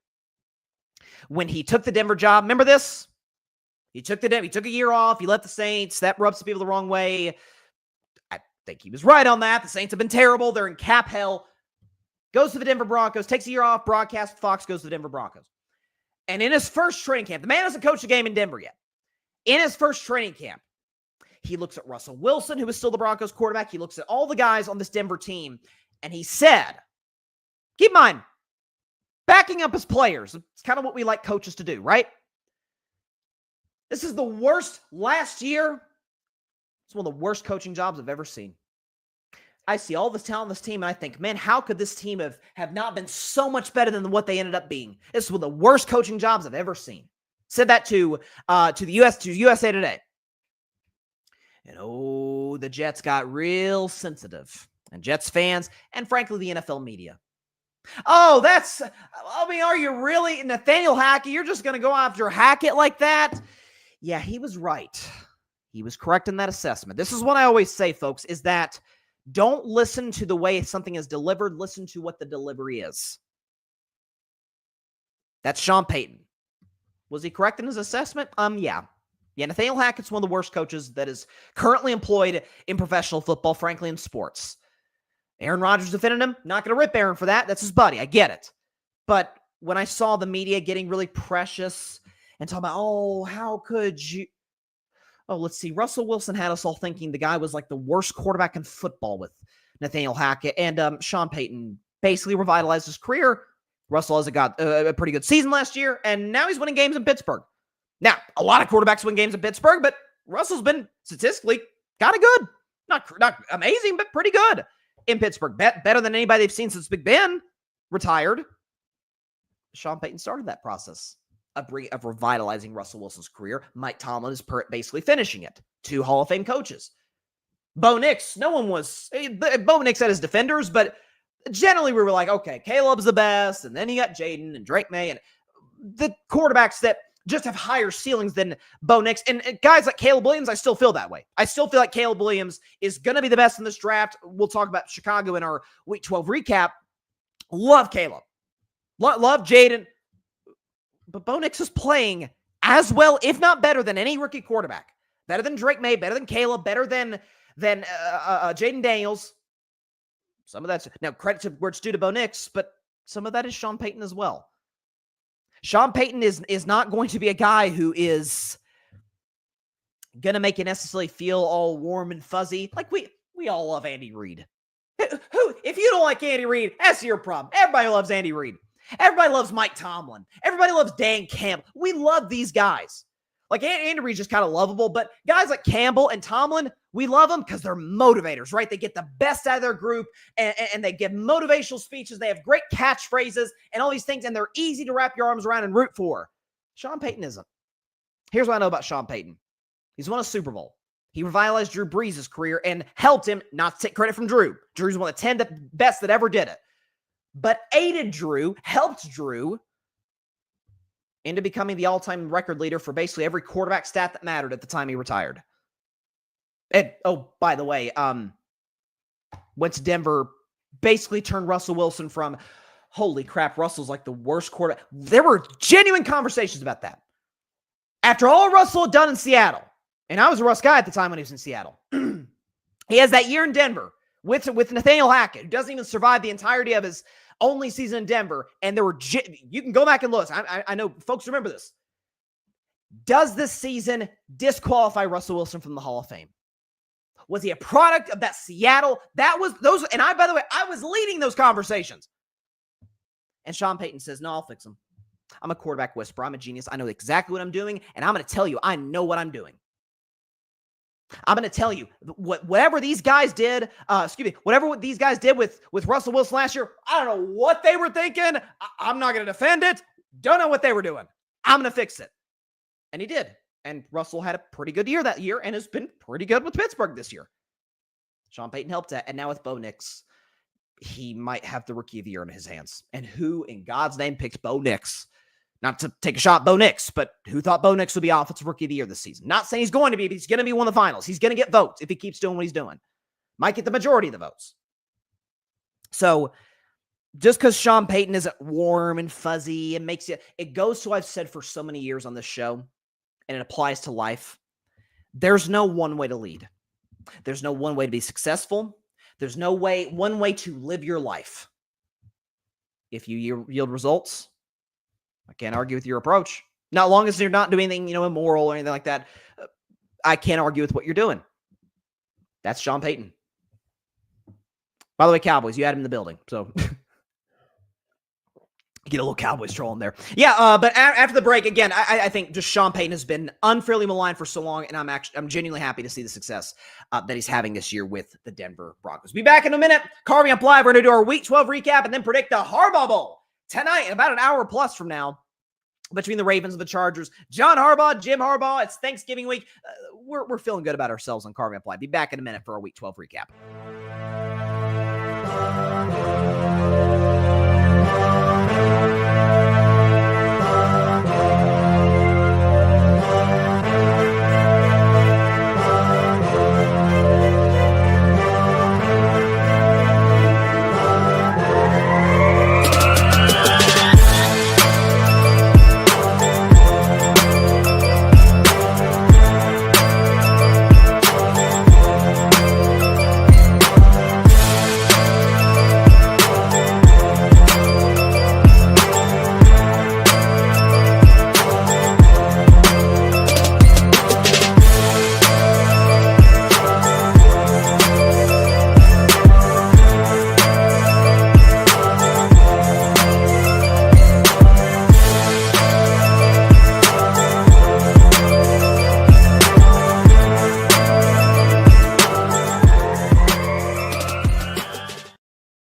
when he took the Denver job. Remember this? He took a year off. He left the Saints. That rubs some people the wrong way. I think he was right on that. The Saints have been terrible. They're in cap hell. Goes to the Denver Broncos, takes a year off, broadcast Fox, goes to the Denver Broncos. And in his first training camp, the man hasn't coached a game in Denver yet. In his first training camp, he looks at Russell Wilson, who is still the Broncos quarterback. He looks at all the guys on this Denver team, and he said, keep in mind, backing up his players. It's kind of what we like coaches to do, right? This is the worst last year. It's one of the worst coaching jobs I've ever seen. I see all this talent on this team, and I think, man, how could this team have not been so much better than what they ended up being? This is one of the worst coaching jobs I've ever seen. Said that to USA Today. And the Jets got real sensitive. And Jets fans, and frankly, the NFL media. Oh, are you really, Nathaniel Hackett? You're just going to go after Hackett like that? Yeah, he was right. He was correct in that assessment. This is what I always say, folks, is that don't listen to the way something is delivered. Listen to what the delivery is. That's Sean Payton. Was he correct in his assessment? Yeah. Yeah, Nathaniel Hackett's one of the worst coaches that is currently employed in professional football, frankly, in sports. Aaron Rodgers defended him. Not going to rip Aaron for that. That's his buddy. I get it. But when I saw the media getting really precious and talking about, how could you? Let's see. Russell Wilson had us all thinking the guy was like the worst quarterback in football with Nathaniel Hackett. And Sean Payton basically revitalized his career. Russell has got a pretty good season last year, and now he's winning games in Pittsburgh. Now, a lot of quarterbacks win games in Pittsburgh, but Russell's been statistically kind of good. Not amazing, but pretty good in Pittsburgh. Better than anybody they've seen since Big Ben retired. Sean Payton started that process of revitalizing Russell Wilson's career. Mike Tomlin is basically finishing it. 2 Hall of Fame coaches. Bo Nix, Bo Nix had his defenders, but generally we were like, okay, Caleb's the best, and then you got Jaden and Drake May, and the quarterbacks that just have higher ceilings than Bo Nix. And guys like Caleb Williams, I still feel that way. I still feel like Caleb Williams is going to be the best in this draft. We'll talk about Chicago in our Week 12 recap. Love Caleb. Love Jaden. But Bo Nix is playing as well, if not better, than any rookie quarterback. Better than Drake May, better than Caleb, better than Jaden Daniels. Some of that's, now credit to where it's due to Bo Nix, but some of that is Sean Payton as well. Sean Payton is not going to be a guy who is going to make you necessarily feel all warm and fuzzy. Like we all love Andy Reid. Who, if you don't like Andy Reid, that's your problem. Everybody loves Andy Reid. Everybody loves Mike Tomlin. Everybody loves Dan Campbell. We love these guys. Like Andy Reid's just kind of lovable, but guys like Campbell and Tomlin, we love them because they're motivators, right? They get the best out of their group and they give motivational speeches. They have great catchphrases and all these things, and they're easy to wrap your arms around and root for. Sean Payton isn't. Here's what I know about Sean Payton. He's won a Super Bowl. He revitalized Drew Brees' career and helped him, not to take credit from Drew. Drew's one of the 10 best that ever did it. But aided Drew, helped Drew into becoming the all-time record leader for basically every quarterback stat that mattered at the time he retired. And, by the way, went to Denver, basically turned Russell Wilson from, holy crap, Russell's like the worst quarterback. There were genuine conversations about that. After all Russell had done in Seattle, and I was a Russ guy at the time when he was in Seattle, he has that year in Denver with Nathaniel Hackett, who doesn't even survive the entirety of his only season in Denver, and there were, you can go back and look. I know folks remember this. Does this season disqualify Russell Wilson from the Hall of Fame? Was he a product of that Seattle? That was those, and by the way, I was leading those conversations. And Sean Payton says, no, I'll fix him. I'm a quarterback whisperer. I'm a genius. I know exactly what I'm doing, and I'm going to tell you, I know what I'm doing. I'm going to tell you, whatever these guys did, whatever these guys did with Russell Wilson last year, I don't know what they were thinking. I'm not going to defend it. Don't know what they were doing. I'm going to fix it. And he did. And Russell had a pretty good year that year and has been pretty good with Pittsburgh this year. Sean Payton helped that. And now with Bo Nix, he might have the Rookie of the Year in his hands. And who in God's name picks Bo Nix? Not to take a shot at Bo Nix, but who thought Bo Nix would be Offensive Rookie of the Year this season? Not saying he's going to be, but he's going to be one of the finals. He's going to get votes if he keeps doing what he's doing. Might get the majority of the votes. So just because Sean Payton isn't warm and fuzzy and makes you, it goes to what I've said for so many years on this show, and it applies to life. There's no one way to lead. There's no one way to be successful. There's no one way to live your life. If you yield results, I can't argue with your approach. Not long as you're not doing anything, immoral or anything like that. I can't argue with what you're doing. That's Sean Payton. By the way, Cowboys, you had him in the building. So Get a little Cowboys troll in there. Yeah, but after the break, again, I think just Sean Payton has been unfairly maligned for so long, and I'm genuinely happy to see the success that he's having this year with the Denver Broncos. Be back in a minute. Carving Up Live, we're going to do our Week 12 recap and then predict the Harbaugh Bowl tonight in about an hour plus from now between the Ravens and the Chargers. John Harbaugh, Jim Harbaugh, it's Thanksgiving week. We're feeling good about ourselves on Carving Up Live. Be back in a minute for our Week 12 recap.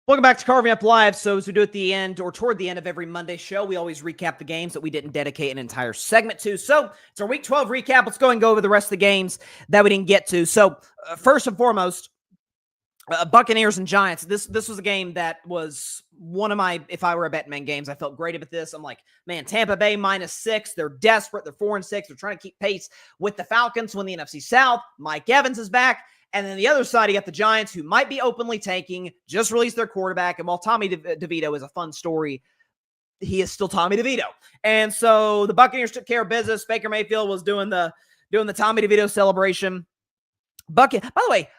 Welcome back to Carving Up Live. So as we do at the end or toward the end of every Monday show, we always recap the games that we didn't dedicate an entire segment to. So it's our Week 12 recap. Let's go and go over the rest of the games that we didn't get to. So first and foremost, Buccaneers and Giants. This was a game that was one of my, if I were a betting man games, I felt great about this. I'm like, man, Tampa Bay -6. They're desperate. They're 4-6. They're trying to keep pace with the Falcons win the NFC South. Mike Evans is back. And then the other side, you got the Giants, who might be openly tanking, just released their quarterback. And while Tommy DeVito is a fun story, he is still Tommy DeVito. And so the Buccaneers took care of business. Baker Mayfield was doing the Tommy DeVito celebration. By the way,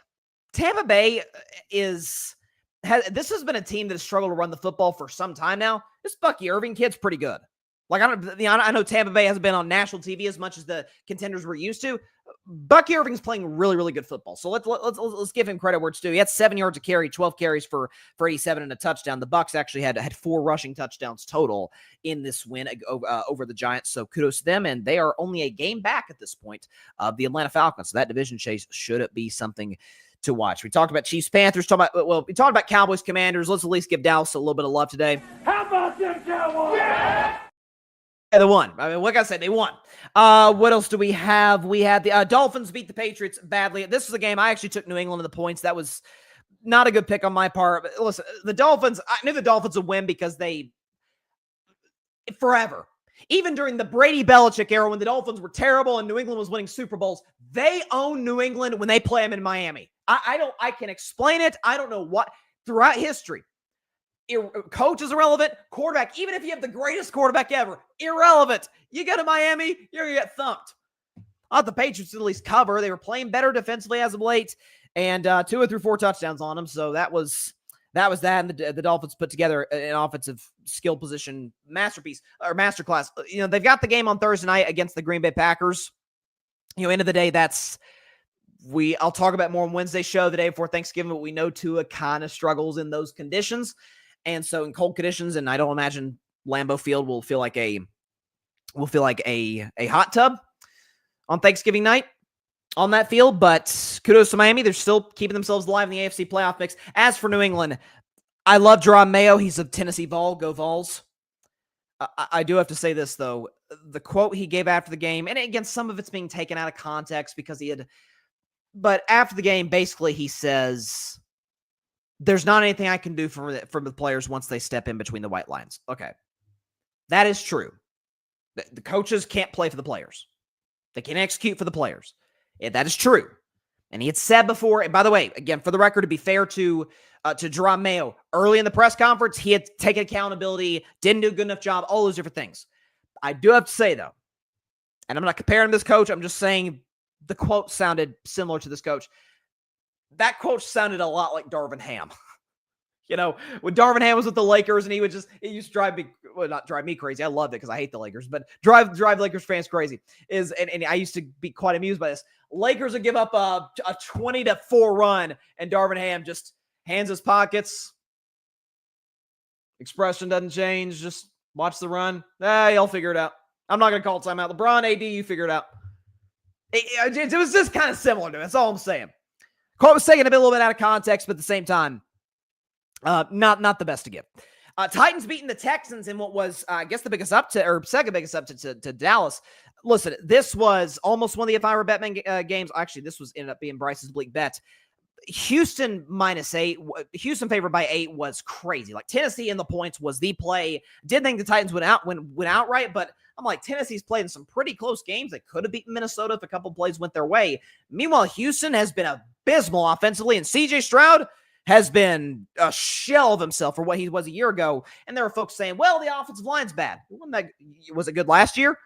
Tampa Bay this has been a team that has struggled to run the football for some time now. This Bucky Irving kid's pretty good. Like, I know Tampa Bay hasn't been on national TV as much as the contenders were used to. Bucky Irving's playing really, really good football. So let's give him credit where it's due. He had 7 yards a carry, 12 carries for 87 and a touchdown. The Bucs actually had 4 rushing touchdowns total in this win over the Giants. So kudos to them. And they are only a game back at this point of the Atlanta Falcons. So that division chase should be something to watch. We talked about Chiefs, Panthers. We talked about Cowboys, Commanders. Let's at least give Dallas a little bit of love today. How about them Cowboys? Yeah! Yeah, they won. I mean, like I said, they won. What else do we have? We had the Dolphins beat the Patriots badly. This was a game I actually took New England in the points. That was not a good pick on my part. But listen, the Dolphins, I knew the Dolphins would win because forever, even during the Brady Belichick era when the Dolphins were terrible and New England was winning Super Bowls, they own New England when they play them in Miami. I can explain it. I don't know what. Throughout history, coach is irrelevant. Quarterback, even if you have the greatest quarterback ever, irrelevant. You go to Miami, you're going to get thumped. I thought the Patriots at least cover. They were playing better defensively as of late, and 2 through 4 touchdowns on them. So that was that. And the Dolphins put together an offensive skill position masterpiece or masterclass. You know, they've got the game on Thursday night against the Green Bay Packers. You know, end of the day, I'll talk about more on Wednesday's show the day before Thanksgiving, but we know Tua kind of struggles in those conditions. And so in cold conditions, and I don't imagine Lambeau Field will feel like a hot tub on Thanksgiving night on that field. But kudos to Miami. They're still keeping themselves alive in the AFC playoff mix. As for New England, I love Jerome Mayo. He's a Tennessee Vol. Go Vols. I do have to say this, though. The quote he gave after the game, and again, some of it's being taken out of context because but after the game, basically he says, there's not anything I can do for the players once they step in between the white lines. Okay. That is true. The coaches can't play for the players. They can't execute for the players. That is true. And he had said before, and by the way, again, for the record, to be fair to Jerome Mayo, early in the press conference, he had taken accountability, didn't do a good enough job, all those different things. I do have to say, though, and I'm not comparing this coach, I'm just saying the quote sounded similar to this coach. That quote sounded a lot like Darvin Ham. You know, when Darvin Ham was with the Lakers and it used to drive me, well, not drive me crazy. I loved it because I hate the Lakers, but drive Lakers fans crazy and I used to be quite amused by this. Lakers would give up a 20-4 run and Darvin Ham just hands his pockets. Expression doesn't change. Just Watch the run. You'll figure it out. I'm not going to call timeout. LeBron, AD, you figure it out. It was just kind of similar to it. That's all I'm saying. Quote was taken a little bit out of context, but at the same time, not the best to give. Titans beating the Texans in what was, I guess, the biggest upset, or second biggest upset to Dallas. Listen, this was almost one of the If I Were Batman games. Actually, this ended up being Bryce's bleak bet. Houston -8. Houston favored by 8 was crazy. Like, Tennessee in the points was the play. Did think the Titans went outright, but I'm like, Tennessee's played in some pretty close games. They could have beaten Minnesota if a couple plays went their way. Meanwhile, Houston has been abysmal offensively, and CJ Stroud has been a shell of himself for what he was a year ago. And there are folks saying, well, the offensive line's bad. Was it good last year?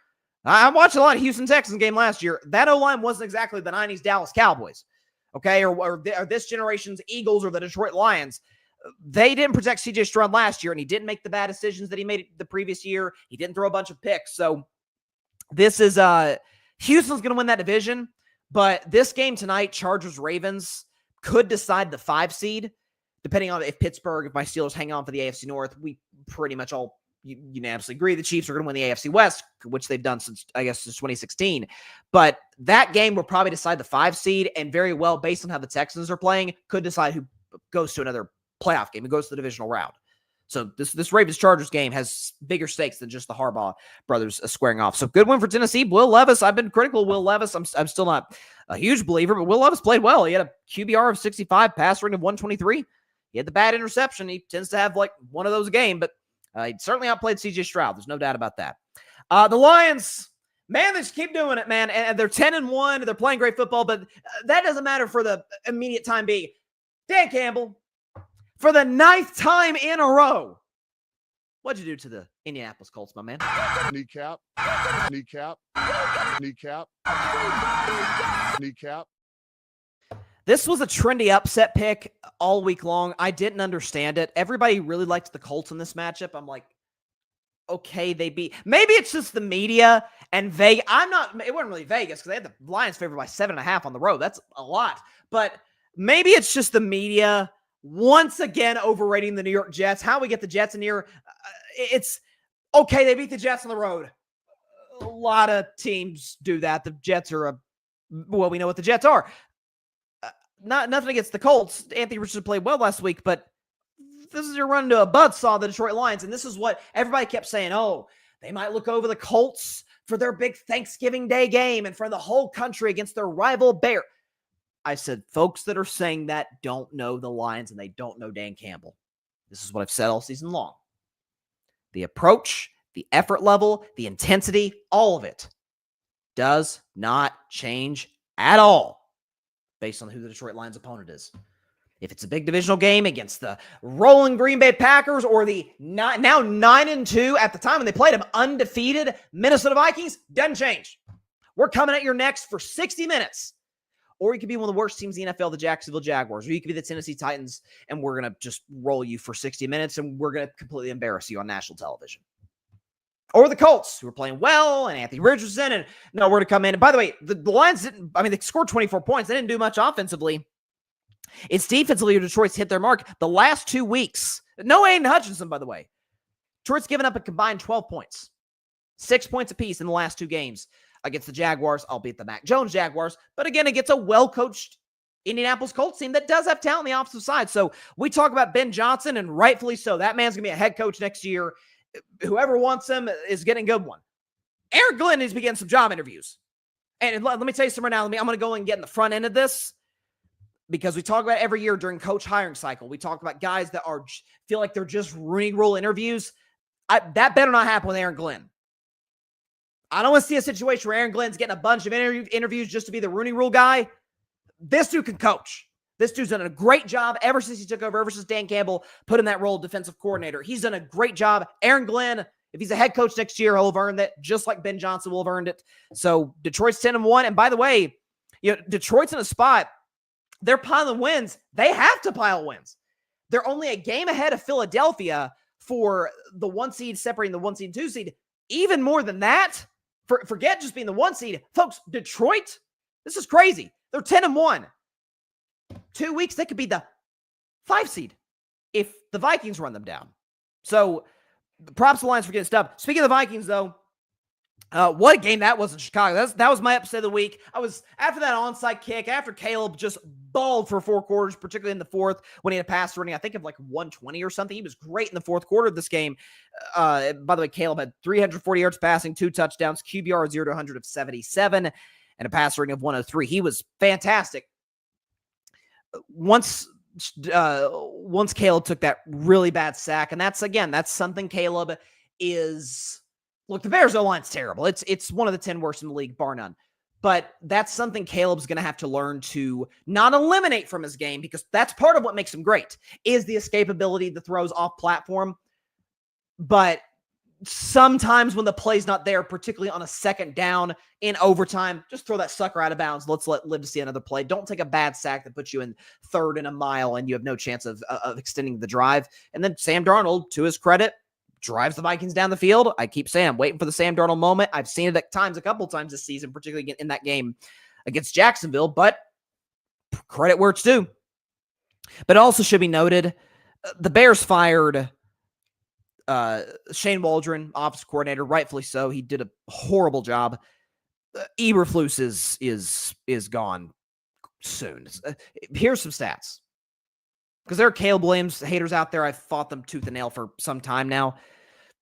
I watched a lot of Houston Texans game last year. That O-line wasn't exactly the 90s Dallas Cowboys, okay, or this generation's Eagles or the Detroit Lions. They didn't protect CJ Stroud last year, and he didn't make the bad decisions that he made the previous year. He didn't throw a bunch of picks. So this is Houston's going to win that division. But this game tonight, Chargers-Ravens, could decide the 5 seed, depending on if my Steelers hang on for the AFC North. We pretty much all unanimously agree the Chiefs are going to win the AFC West, which they've done since 2016. But that game will probably decide the 5 seed, and very well, based on how the Texans are playing, could decide who goes to another playoff game and goes to the divisional round. So this Ravens-Chargers game has bigger stakes than just the Harbaugh brothers squaring off. So good win for Tennessee. Will Levis, I've been critical of Will Levis. I'm still not a huge believer, but Will Levis played well. He had a QBR of 65, pass rating of 123. He had the bad interception. He tends to have like one of those a game, but he certainly outplayed CJ Stroud. There's no doubt about that. The Lions, man, they just keep doing it, man. And they're 10-1. They're playing great football, but that doesn't matter for the immediate time being. Dan Campbell, for the 9th time in a row, what'd you do to the Indianapolis Colts, my man? Kneecap. This was a trendy upset pick all week long. I didn't understand it. Everybody really liked the Colts in this matchup. I'm like, okay, maybe it's just the media and Vegas. It wasn't really Vegas because they had the Lions favored by 7.5 on the road. That's a lot. But maybe it's just the media once again overrating the New York Jets. How we get the Jets in here, it's okay. They beat the Jets on the road. A lot of teams do that. The Jets are we know what the Jets are. Nothing against the Colts. Anthony Richardson played well last week, but this is your run to a buzzsaw, the Detroit Lions. And this is what everybody kept saying. Oh, they might look over the Colts for their big Thanksgiving Day game and for the whole country against their rival Bear. I said, folks that are saying that don't know the Lions and they don't know Dan Campbell. This is what I've said all season long. The approach, the effort level, the intensity, all of it does not change at all based on who the Detroit Lions opponent is. If it's a big divisional game against the rolling Green Bay Packers or the now 9-2 at the time when they played them undefeated Minnesota Vikings, doesn't change. We're coming at your necks for 60 minutes. Or you could be one of the worst teams in the NFL, the Jacksonville Jaguars. Or you could be the Tennessee Titans, and we're going to just roll you for 60 minutes, and we're going to completely embarrass you on national television. Or the Colts, who are playing well, and Anthony Richardson, and nowhere to come in. And by the way, the Lions they scored 24 points. They didn't do much offensively. It's defensively where Detroit's hit their mark. The last 2 weeks, no Aiden Hutchinson, by the way. Detroit's given up a combined 12 points. 6 points apiece in the last 2 games against the Jaguars, albeit the Mac Jones Jaguars. But again, it gets a well-coached Indianapolis Colts team that does have talent on the offensive side. So we talk about Ben Johnson, and rightfully so. That man's going to be a head coach next year. Whoever wants him is getting a good one. Aaron Glenn needs to be getting some job interviews. And let me tell you something right now. I'm going to go and get in the front end of this because we talk about every year during coach hiring cycle. We talk about guys that feel like they're just Rooney Rule interviews. That better not happen with Aaron Glenn. I don't want to see a situation where Aaron Glenn's getting a bunch of interviews just to be the Rooney Rule guy. This dude can coach. This dude's done a great job ever since he took over, ever since Dan Campbell put in that role of defensive coordinator. He's done a great job. Aaron Glenn, if he's a head coach next year, he'll have earned it, just like Ben Johnson will have earned it. So Detroit's 10-1. And by the way, Detroit's in a spot. They're piling wins. They have to pile wins. They're only a game ahead of Philadelphia for the 1 seed, separating the 1 seed and 2 seed. Even more than that, forget just being the 1 seed. Folks, Detroit, this is crazy. They're 10-1. 2 weeks, they could be the 5 seed if the Vikings run them down. So props to the Lions for getting stuff. Speaking of the Vikings, though, what a game that was in Chicago. That was my upset of the week. I was, after that onside kick, after Caleb just balled for 4 quarters, particularly in the fourth, when he had a pass running, I think of like 120 or something. He was great in the fourth quarter of this game. By the way, Caleb had 340 yards passing, 2 touchdowns, QBR 0 to 100 of 77, and a pass rating of 103. He was fantastic. Once Caleb took that really bad sack, and that's something Caleb is. Look, the Bears' O-line's terrible. It's one of the 10 worst in the league, bar none. But that's something Caleb's going to have to learn to not eliminate from his game, because that's part of what makes him great, is the escapability, the throws off platform. But sometimes when the play's not there, particularly on a second down in overtime, just throw that sucker out of bounds. Let's live to see another play. Don't take a bad sack that puts you in 3rd and a mile and you have no chance of extending the drive. And then Sam Darnold, to his credit, drives the Vikings down the field. I keep saying I'm waiting for the Sam Darnold moment. I've seen it a couple times this season, particularly in that game against Jacksonville, but credit where it's due. But it also should be noted, the Bears fired Shane Waldron, offensive coordinator, rightfully so. He did a horrible job. Eberflus is gone soon. Here's some stats, because there are Caleb Williams haters out there. I've fought them tooth and nail for some time now.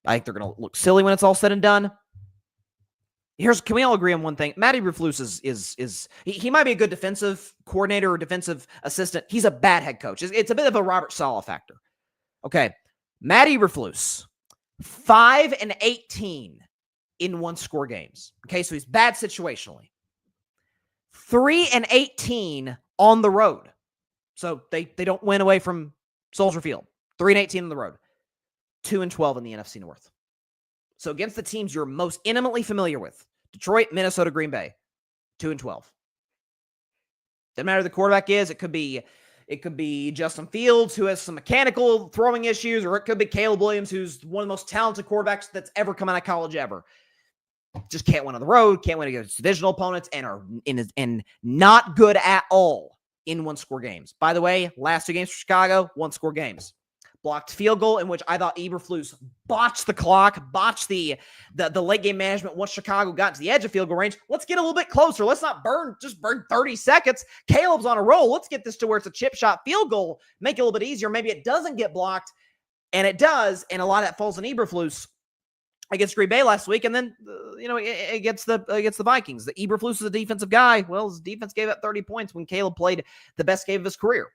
I think they're going to look silly when it's all said and done. Can we all agree on one thing? Matt Eberflus he might be a good defensive coordinator or defensive assistant. He's a bad head coach. It's a bit of a Robert Saleh factor. Okay. Matt Eberflus, 5-18 in 1-score games. Okay, so he's bad situationally. 3-18 on the road. So they don't win away from Soldier Field. 3-18 on the road. 2-12 in the NFC North. So against the teams you're most intimately familiar with, Detroit, Minnesota, Green Bay, 2-12. Doesn't matter who the quarterback is. It could be Justin Fields, who has some mechanical throwing issues, or it could be Caleb Williams, who's one of the most talented quarterbacks that's ever come out of college ever. Just can't win on the road, can't win against divisional opponents, and are not good at all in 1-score games. By the way, last 2 games for Chicago, 1-score games. Blocked field goal, in which I thought Eberflus botched the clock, botched the late game management once Chicago got to the edge of field goal range. Let's get a little bit closer. Let's not burn 30 seconds. Caleb's on a roll. Let's get this to where it's a chip shot field goal. Make it a little bit easier. Maybe it doesn't get blocked, and it does, and a lot of that falls on Eberflus against Green Bay last week, and then against the Vikings. The Eberflus is a defensive guy. Well, his defense gave up 30 points when Caleb played the best game of his career.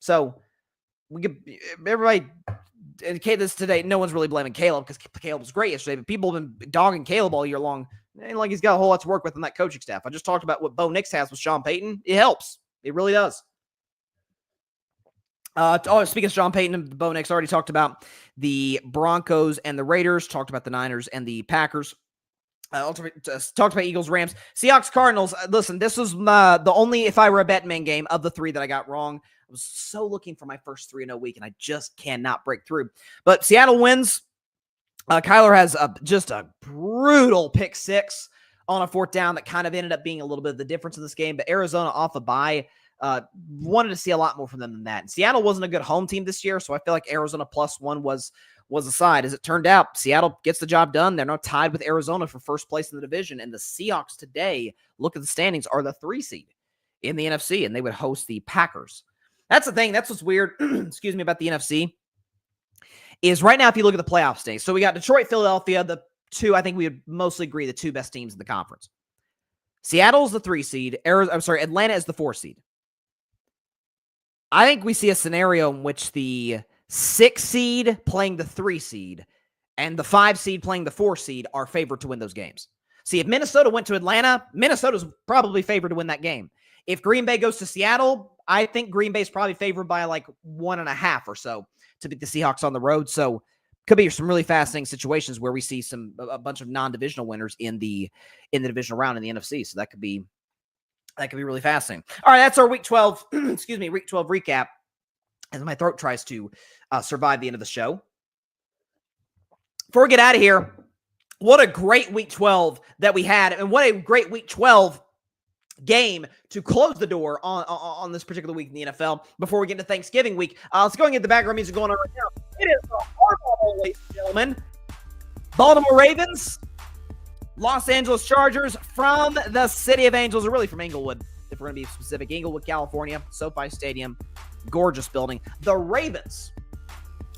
So everybody indicate this today. No one's really blaming Caleb, because Caleb was great yesterday, but people have been dogging Caleb all year long. It ain't like he's got a whole lot to work with in that coaching staff. I just talked about what Bo Nix has with Sean Payton. It helps. It really does. Speaking of Sean Payton and Bo Nix, already talked about the Broncos and the Raiders, talked about the Niners and the Packers. Talked about Eagles, Rams, Seahawks, Cardinals. Listen, this was the only if I were a bet man game of the 3 that I got wrong. I was so looking for my first 3-0 week, and I just cannot break through. But Seattle wins. Kyler has just a brutal pick 6 on a 4th down that kind of ended up being a little bit of the difference in this game. But Arizona off a bye, wanted to see a lot more from them than that. And Seattle wasn't a good home team this year, so I feel like Arizona +1 was a side. As it turned out, Seattle gets the job done. They're now tied with Arizona for first place in the division. And the Seahawks today, look at the standings, are the 3 seed in the NFC, and they would host the Packers. That's the thing. That's what's weird, excuse me, about the NFC, is right now, if you look at the playoff stage, so we got Detroit, Philadelphia, the 2, I think we would mostly agree, the 2 best teams in the conference. Seattle's the 3 seed. Atlanta is the 4 seed. I think we see a scenario in which the 6 seed playing the 3 seed and the 5 seed playing the 4 seed are favored to win those games. See, if Minnesota went to Atlanta, Minnesota's probably favored to win that game. If Green Bay goes to Seattle, I think Green Bay's probably favored by like 1.5 or so to beat the Seahawks on the road. So could be some really fascinating situations where we see a bunch of non-divisional winners in the divisional round in the NFC. So that could be really fascinating. All right, that's our week 12, week 12 recap, as my throat tries to survive the end of the show. Before we get out of here, what a great week 12 that we had, and what a great week 12 game to close the door on this particular week in the NFL before we get into Thanksgiving week. Let's go and get the background music going on right now. It is the Harbaugh Bowl, ladies and gentlemen. Baltimore Ravens, Los Angeles Chargers from the City of Angels, or really from Inglewood, if we're going to be specific. Inglewood, California, SoFi Stadium, gorgeous building. The Ravens,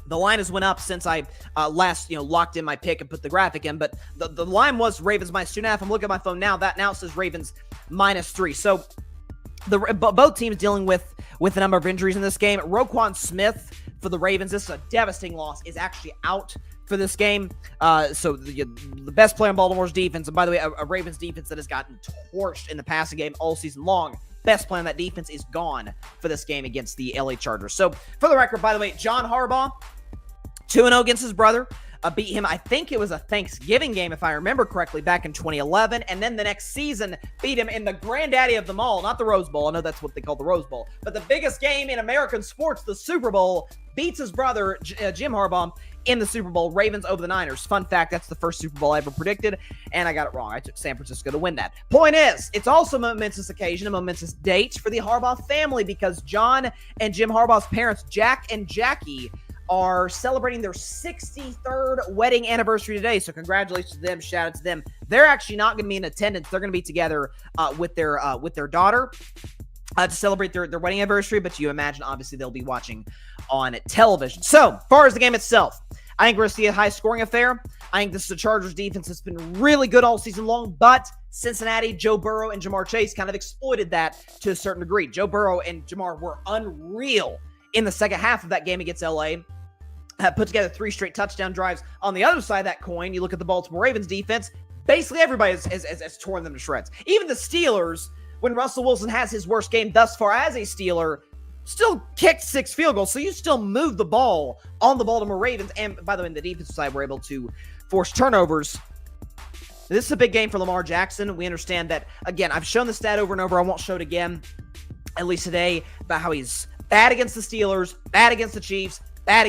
the line has went up since I last locked in my pick and put the graphic in, but the line was Ravens -2.5. I'm looking at my phone now. That now says Ravens -3. So both teams dealing with a number of injuries in this game. Roquan Smith for the Ravens, this is a devastating loss, is actually out for this game. So the best player in Baltimore's defense, and by the way, a Ravens defense that has gotten torched in the passing game all season long. Best player on that defense is gone for this game against the LA Chargers. So for the record, by the way, John Harbaugh, 2-0 against his brother. Beat him, I think it was a Thanksgiving game, if I remember correctly, back in 2011. And then the next season, beat him in the granddaddy of them all, not the Rose Bowl. I know that's what they call the Rose Bowl. But the biggest game in American sports, the Super Bowl, beats his brother, Jim Harbaugh, in the Super Bowl. Ravens over the Niners. Fun fact, that's the first Super Bowl I ever predicted, and I got it wrong. I took San Francisco to win that. Point is, it's also a momentous occasion, a momentous date for the Harbaugh family, because John and Jim Harbaugh's parents, Jack and Jackie, are celebrating their 63rd wedding anniversary today. So congratulations to them. Shout out to them. They're actually not going to be in attendance. They're going to be together with their daughter to celebrate their wedding anniversary. But you imagine, obviously, they'll be watching on television. So, as far as the game itself, I think we're going to see a high-scoring affair. I think this is the Chargers defense that's been really good all season long, but Cincinnati, Joe Burrow, and Jamar Chase kind of exploited that to a certain degree. Joe Burrow and Jamar were unreal in the second half of that game against LA. Put together 3 straight touchdown drives. On the other side of that coin, you look at the Baltimore Ravens defense, basically everybody has torn them to shreds. Even the Steelers, when Russell Wilson has his worst game thus far as a Steeler, still kicked 6 field goals. So you still move the ball on the Baltimore Ravens. And by the way, on the defensive side, we're able to force turnovers. This is a big game for Lamar Jackson. We understand that, again, I've shown the stat over and over. I won't show it again, at least today, about how he's bad against the Steelers, bad against the Chiefs, bad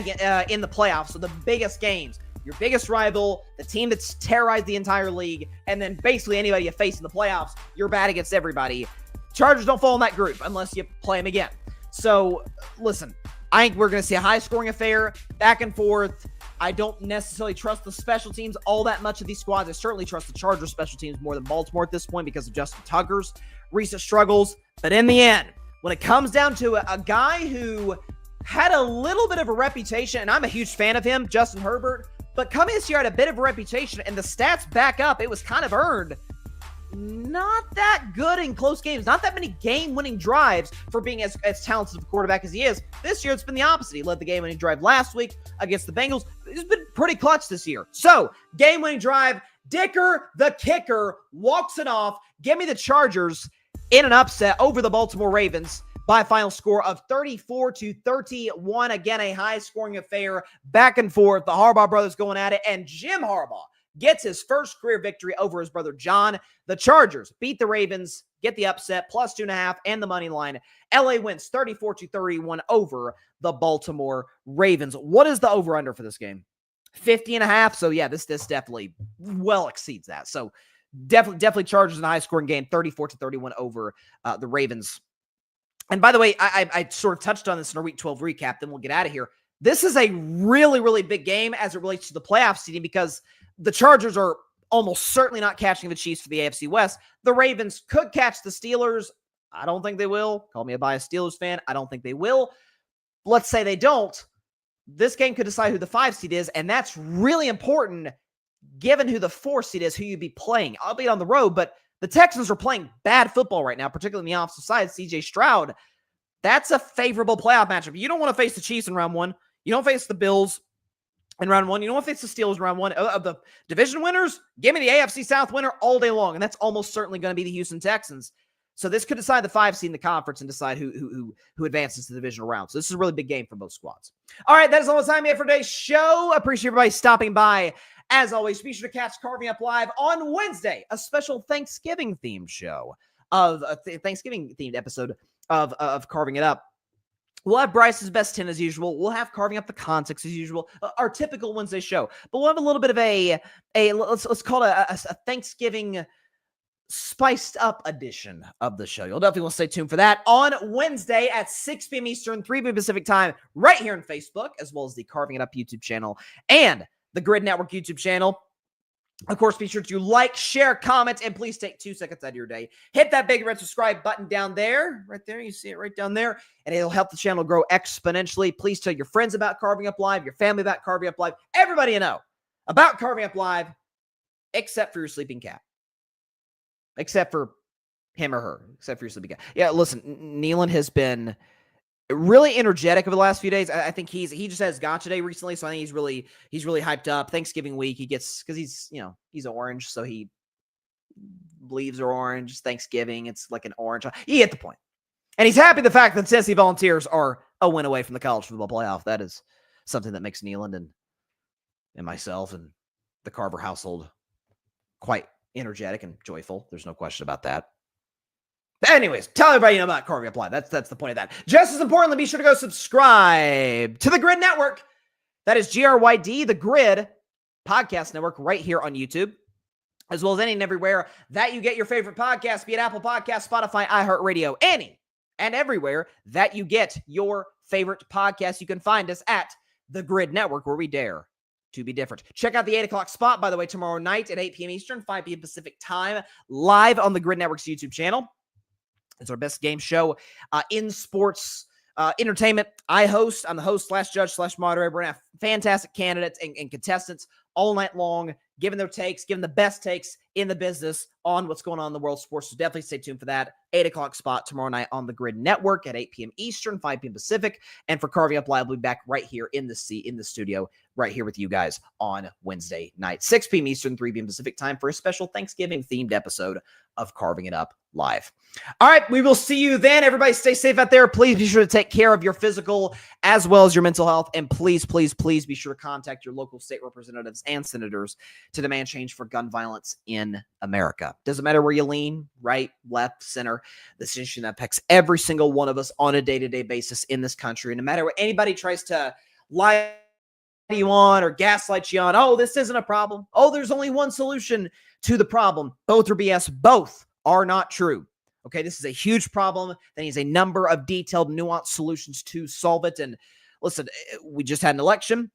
in the playoffs. So the biggest games, your biggest rival, the team that's terrorized the entire league, and then basically anybody you face in the playoffs, you're bad against everybody. Chargers don't fall in that group unless you play them again. So, listen, I think we're going to see a high-scoring affair, back and forth. I don't necessarily trust the special teams all that much of these squads. I certainly trust the Chargers special teams more than Baltimore at this point because of Justin Tucker's recent struggles. But in the end, when it comes down to a guy who had a little bit of a reputation, and I'm a huge fan of him, Justin Herbert, but coming this year had a bit of a reputation, and the stats back up, it was kind of earned. Not that good in close games, not that many game-winning drives for being as talented of a quarterback as he is. This year, it's been the opposite. He led the game-winning drive last week against the Bengals. He's been pretty clutch this year. So, game-winning drive, Dicker, the kicker, walks it off. Give me the Chargers in an upset over the Baltimore Ravens by a final score of 34-31. Again, a high-scoring affair, back and forth. The Harbaugh brothers going at it, and Jim Harbaugh gets his first career victory over his brother John. The Chargers beat the Ravens, get the upset, plus 2.5 and the money line. LA wins 34-31 over the Baltimore Ravens. What is the over-under for this game? 50.5. So yeah, this definitely well exceeds that. So definitely Chargers in a high-scoring game, 34-31 over the Ravens. And by the way, I sort of touched on this in our Week 12 recap, then we'll get out of here. This is a really, really big game as it relates to the playoff seeding because the Chargers are almost certainly not catching the Chiefs for the AFC West. The Ravens could catch the Steelers. I don't think they will. Call me a biased Steelers fan. I don't think they will. Let's say they don't. This game could decide who the 5 seed is, and that's really important given who the 4 seed is, who you'd be playing. Albeit on the road, but the Texans are playing bad football right now, particularly on the opposite side. CJ Stroud, that's a favorable playoff matchup. You don't want to face the Chiefs in round 1. You don't face the Bills in round 1. You don't want to face the Steelers in round 1. Of the division winners, give me the AFC South winner all day long, and that's almost certainly going to be the Houston Texans. So this could decide the 5 seed in the conference and decide who advances to the divisional round. So this is a really big game for both squads. All right, that is all the time we have for today's show. Appreciate everybody stopping by. As always, be sure to catch Carving Up Live on Wednesday, a special Thanksgiving-themed show of a Thanksgiving-themed episode of Carving It Up. We'll have Bryce's best 10 as usual. We'll have Carving Up the Context as usual, our typical Wednesday show. But we'll have a little bit of let's call it a Thanksgiving spiced up edition of the show. You'll definitely want to stay tuned for that on Wednesday at 6 p.m. Eastern, 3 p.m. Pacific time, right here on Facebook, as well as the Carving It Up YouTube channel and the Grid Network YouTube channel. Of course, be sure to like, share, comment, and please take 2 seconds out of your day. Hit that big red subscribe button down there. Right there. You see it right down there. And it'll help the channel grow exponentially. Please tell your friends about Carving Up Live, your family about Carving Up Live, everybody you know about Carving Up Live, except for your sleeping cat. Except for him or her. Except for your sleeping cat. Yeah, listen, Nealon has been really energetic over the last few days. I think he just has gotcha day recently, so I think he's really hyped up. Thanksgiving week, he gets, because he's orange, so he leaves are orange. Thanksgiving, it's like an orange. You get the point. And he's happy the fact that Tennessee Volunteers are a win away from the college football playoff. That is something that makes Nealon and myself and the Carver household quite energetic and joyful. There's no question about that. But anyways, tell everybody you know about Carving Up Live. That's the point of that. Just as importantly, be sure to go subscribe to the Grid Network. That is GRYD, the Grid Podcast Network, right here on YouTube, as well as any and everywhere that you get your favorite podcasts, be it Apple Podcasts, Spotify, iHeartRadio, any and everywhere that you get your favorite podcasts. You can find us at the Grid Network, where we dare to be different. Check out the 8 o'clock spot, by the way, tomorrow night at 8 p.m. Eastern, 5 p.m. Pacific time, live on the Grid Network's YouTube channel. It's our best game show in sports entertainment. I'm the host / judge / moderator. We're going to have fantastic candidates and contestants all night long, giving their takes, giving the best takes in the business on what's going on in the world of sports. So definitely stay tuned for that. 8 o'clock spot tomorrow night on the Grid Network at 8 p.m. Eastern, 5 p.m. Pacific. And for Carving Up Live, we'll be back right here in the studio, right here with you guys on Wednesday night, 6 p.m. Eastern, 3 p.m. Pacific time for a special Thanksgiving-themed episode of Carving It Up Live. All right, we will see you then. Everybody stay safe out there. Please be sure to take care of your physical as well as your mental health. And please, please, please be sure to contact your local state representatives and senators to demand change for gun violence in America. Doesn't matter where you lean, right, left, center. This is an issue that affects every single one of us on a day-to-day basis in this country. And no matter what anybody tries to lie you on or gaslight you on, oh, this isn't a problem. Oh, there's only one solution to the problem. Both are BS. Both are not true. Okay, this is a huge problem that needs a number of detailed, nuanced solutions to solve it. And listen, we just had an election.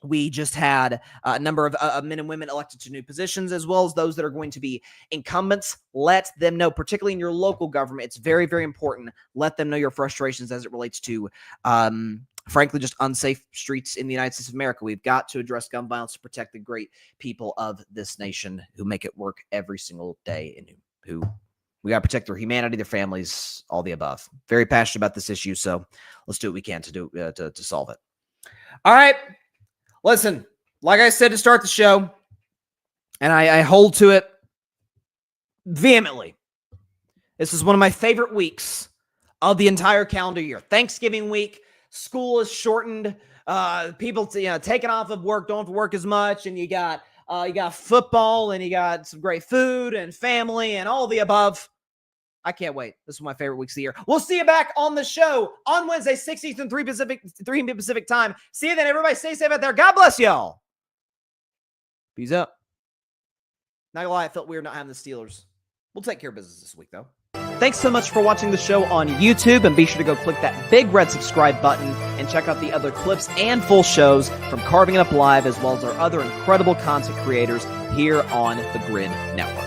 We just had a number of men and women elected to new positions, as well as those that are going to be incumbents. Let them know, particularly in your local government. It's very, very important. Let them know your frustrations as it relates to, frankly, just unsafe streets in the United States of America. We've got to address gun violence to protect the great people of this nation who make it work every single day, and who we got to protect their humanity, their families, all the above. Very passionate about this issue, so let's do what we can to solve it. All right. Listen, like I said to start the show, and I hold to it vehemently, this is one of my favorite weeks of the entire calendar year. Thanksgiving week, school is shortened, people taking off of work, don't have to work as much, and you got football, and you got some great food and family and all the above. I can't wait. This is one of my favorite weeks of the year. We'll see you back on the show on Wednesday, 6 Eastern, 3 p.m. Pacific time. See you then. Everybody stay safe out there. God bless y'all. Peace out. Not gonna lie, I felt weird not having the Steelers. We'll take care of business this week, though. Thanks so much for watching the show on YouTube, and be sure to go click that big red subscribe button and check out the other clips and full shows from Carving It Up Live, as well as our other incredible content creators here on the Grid Network.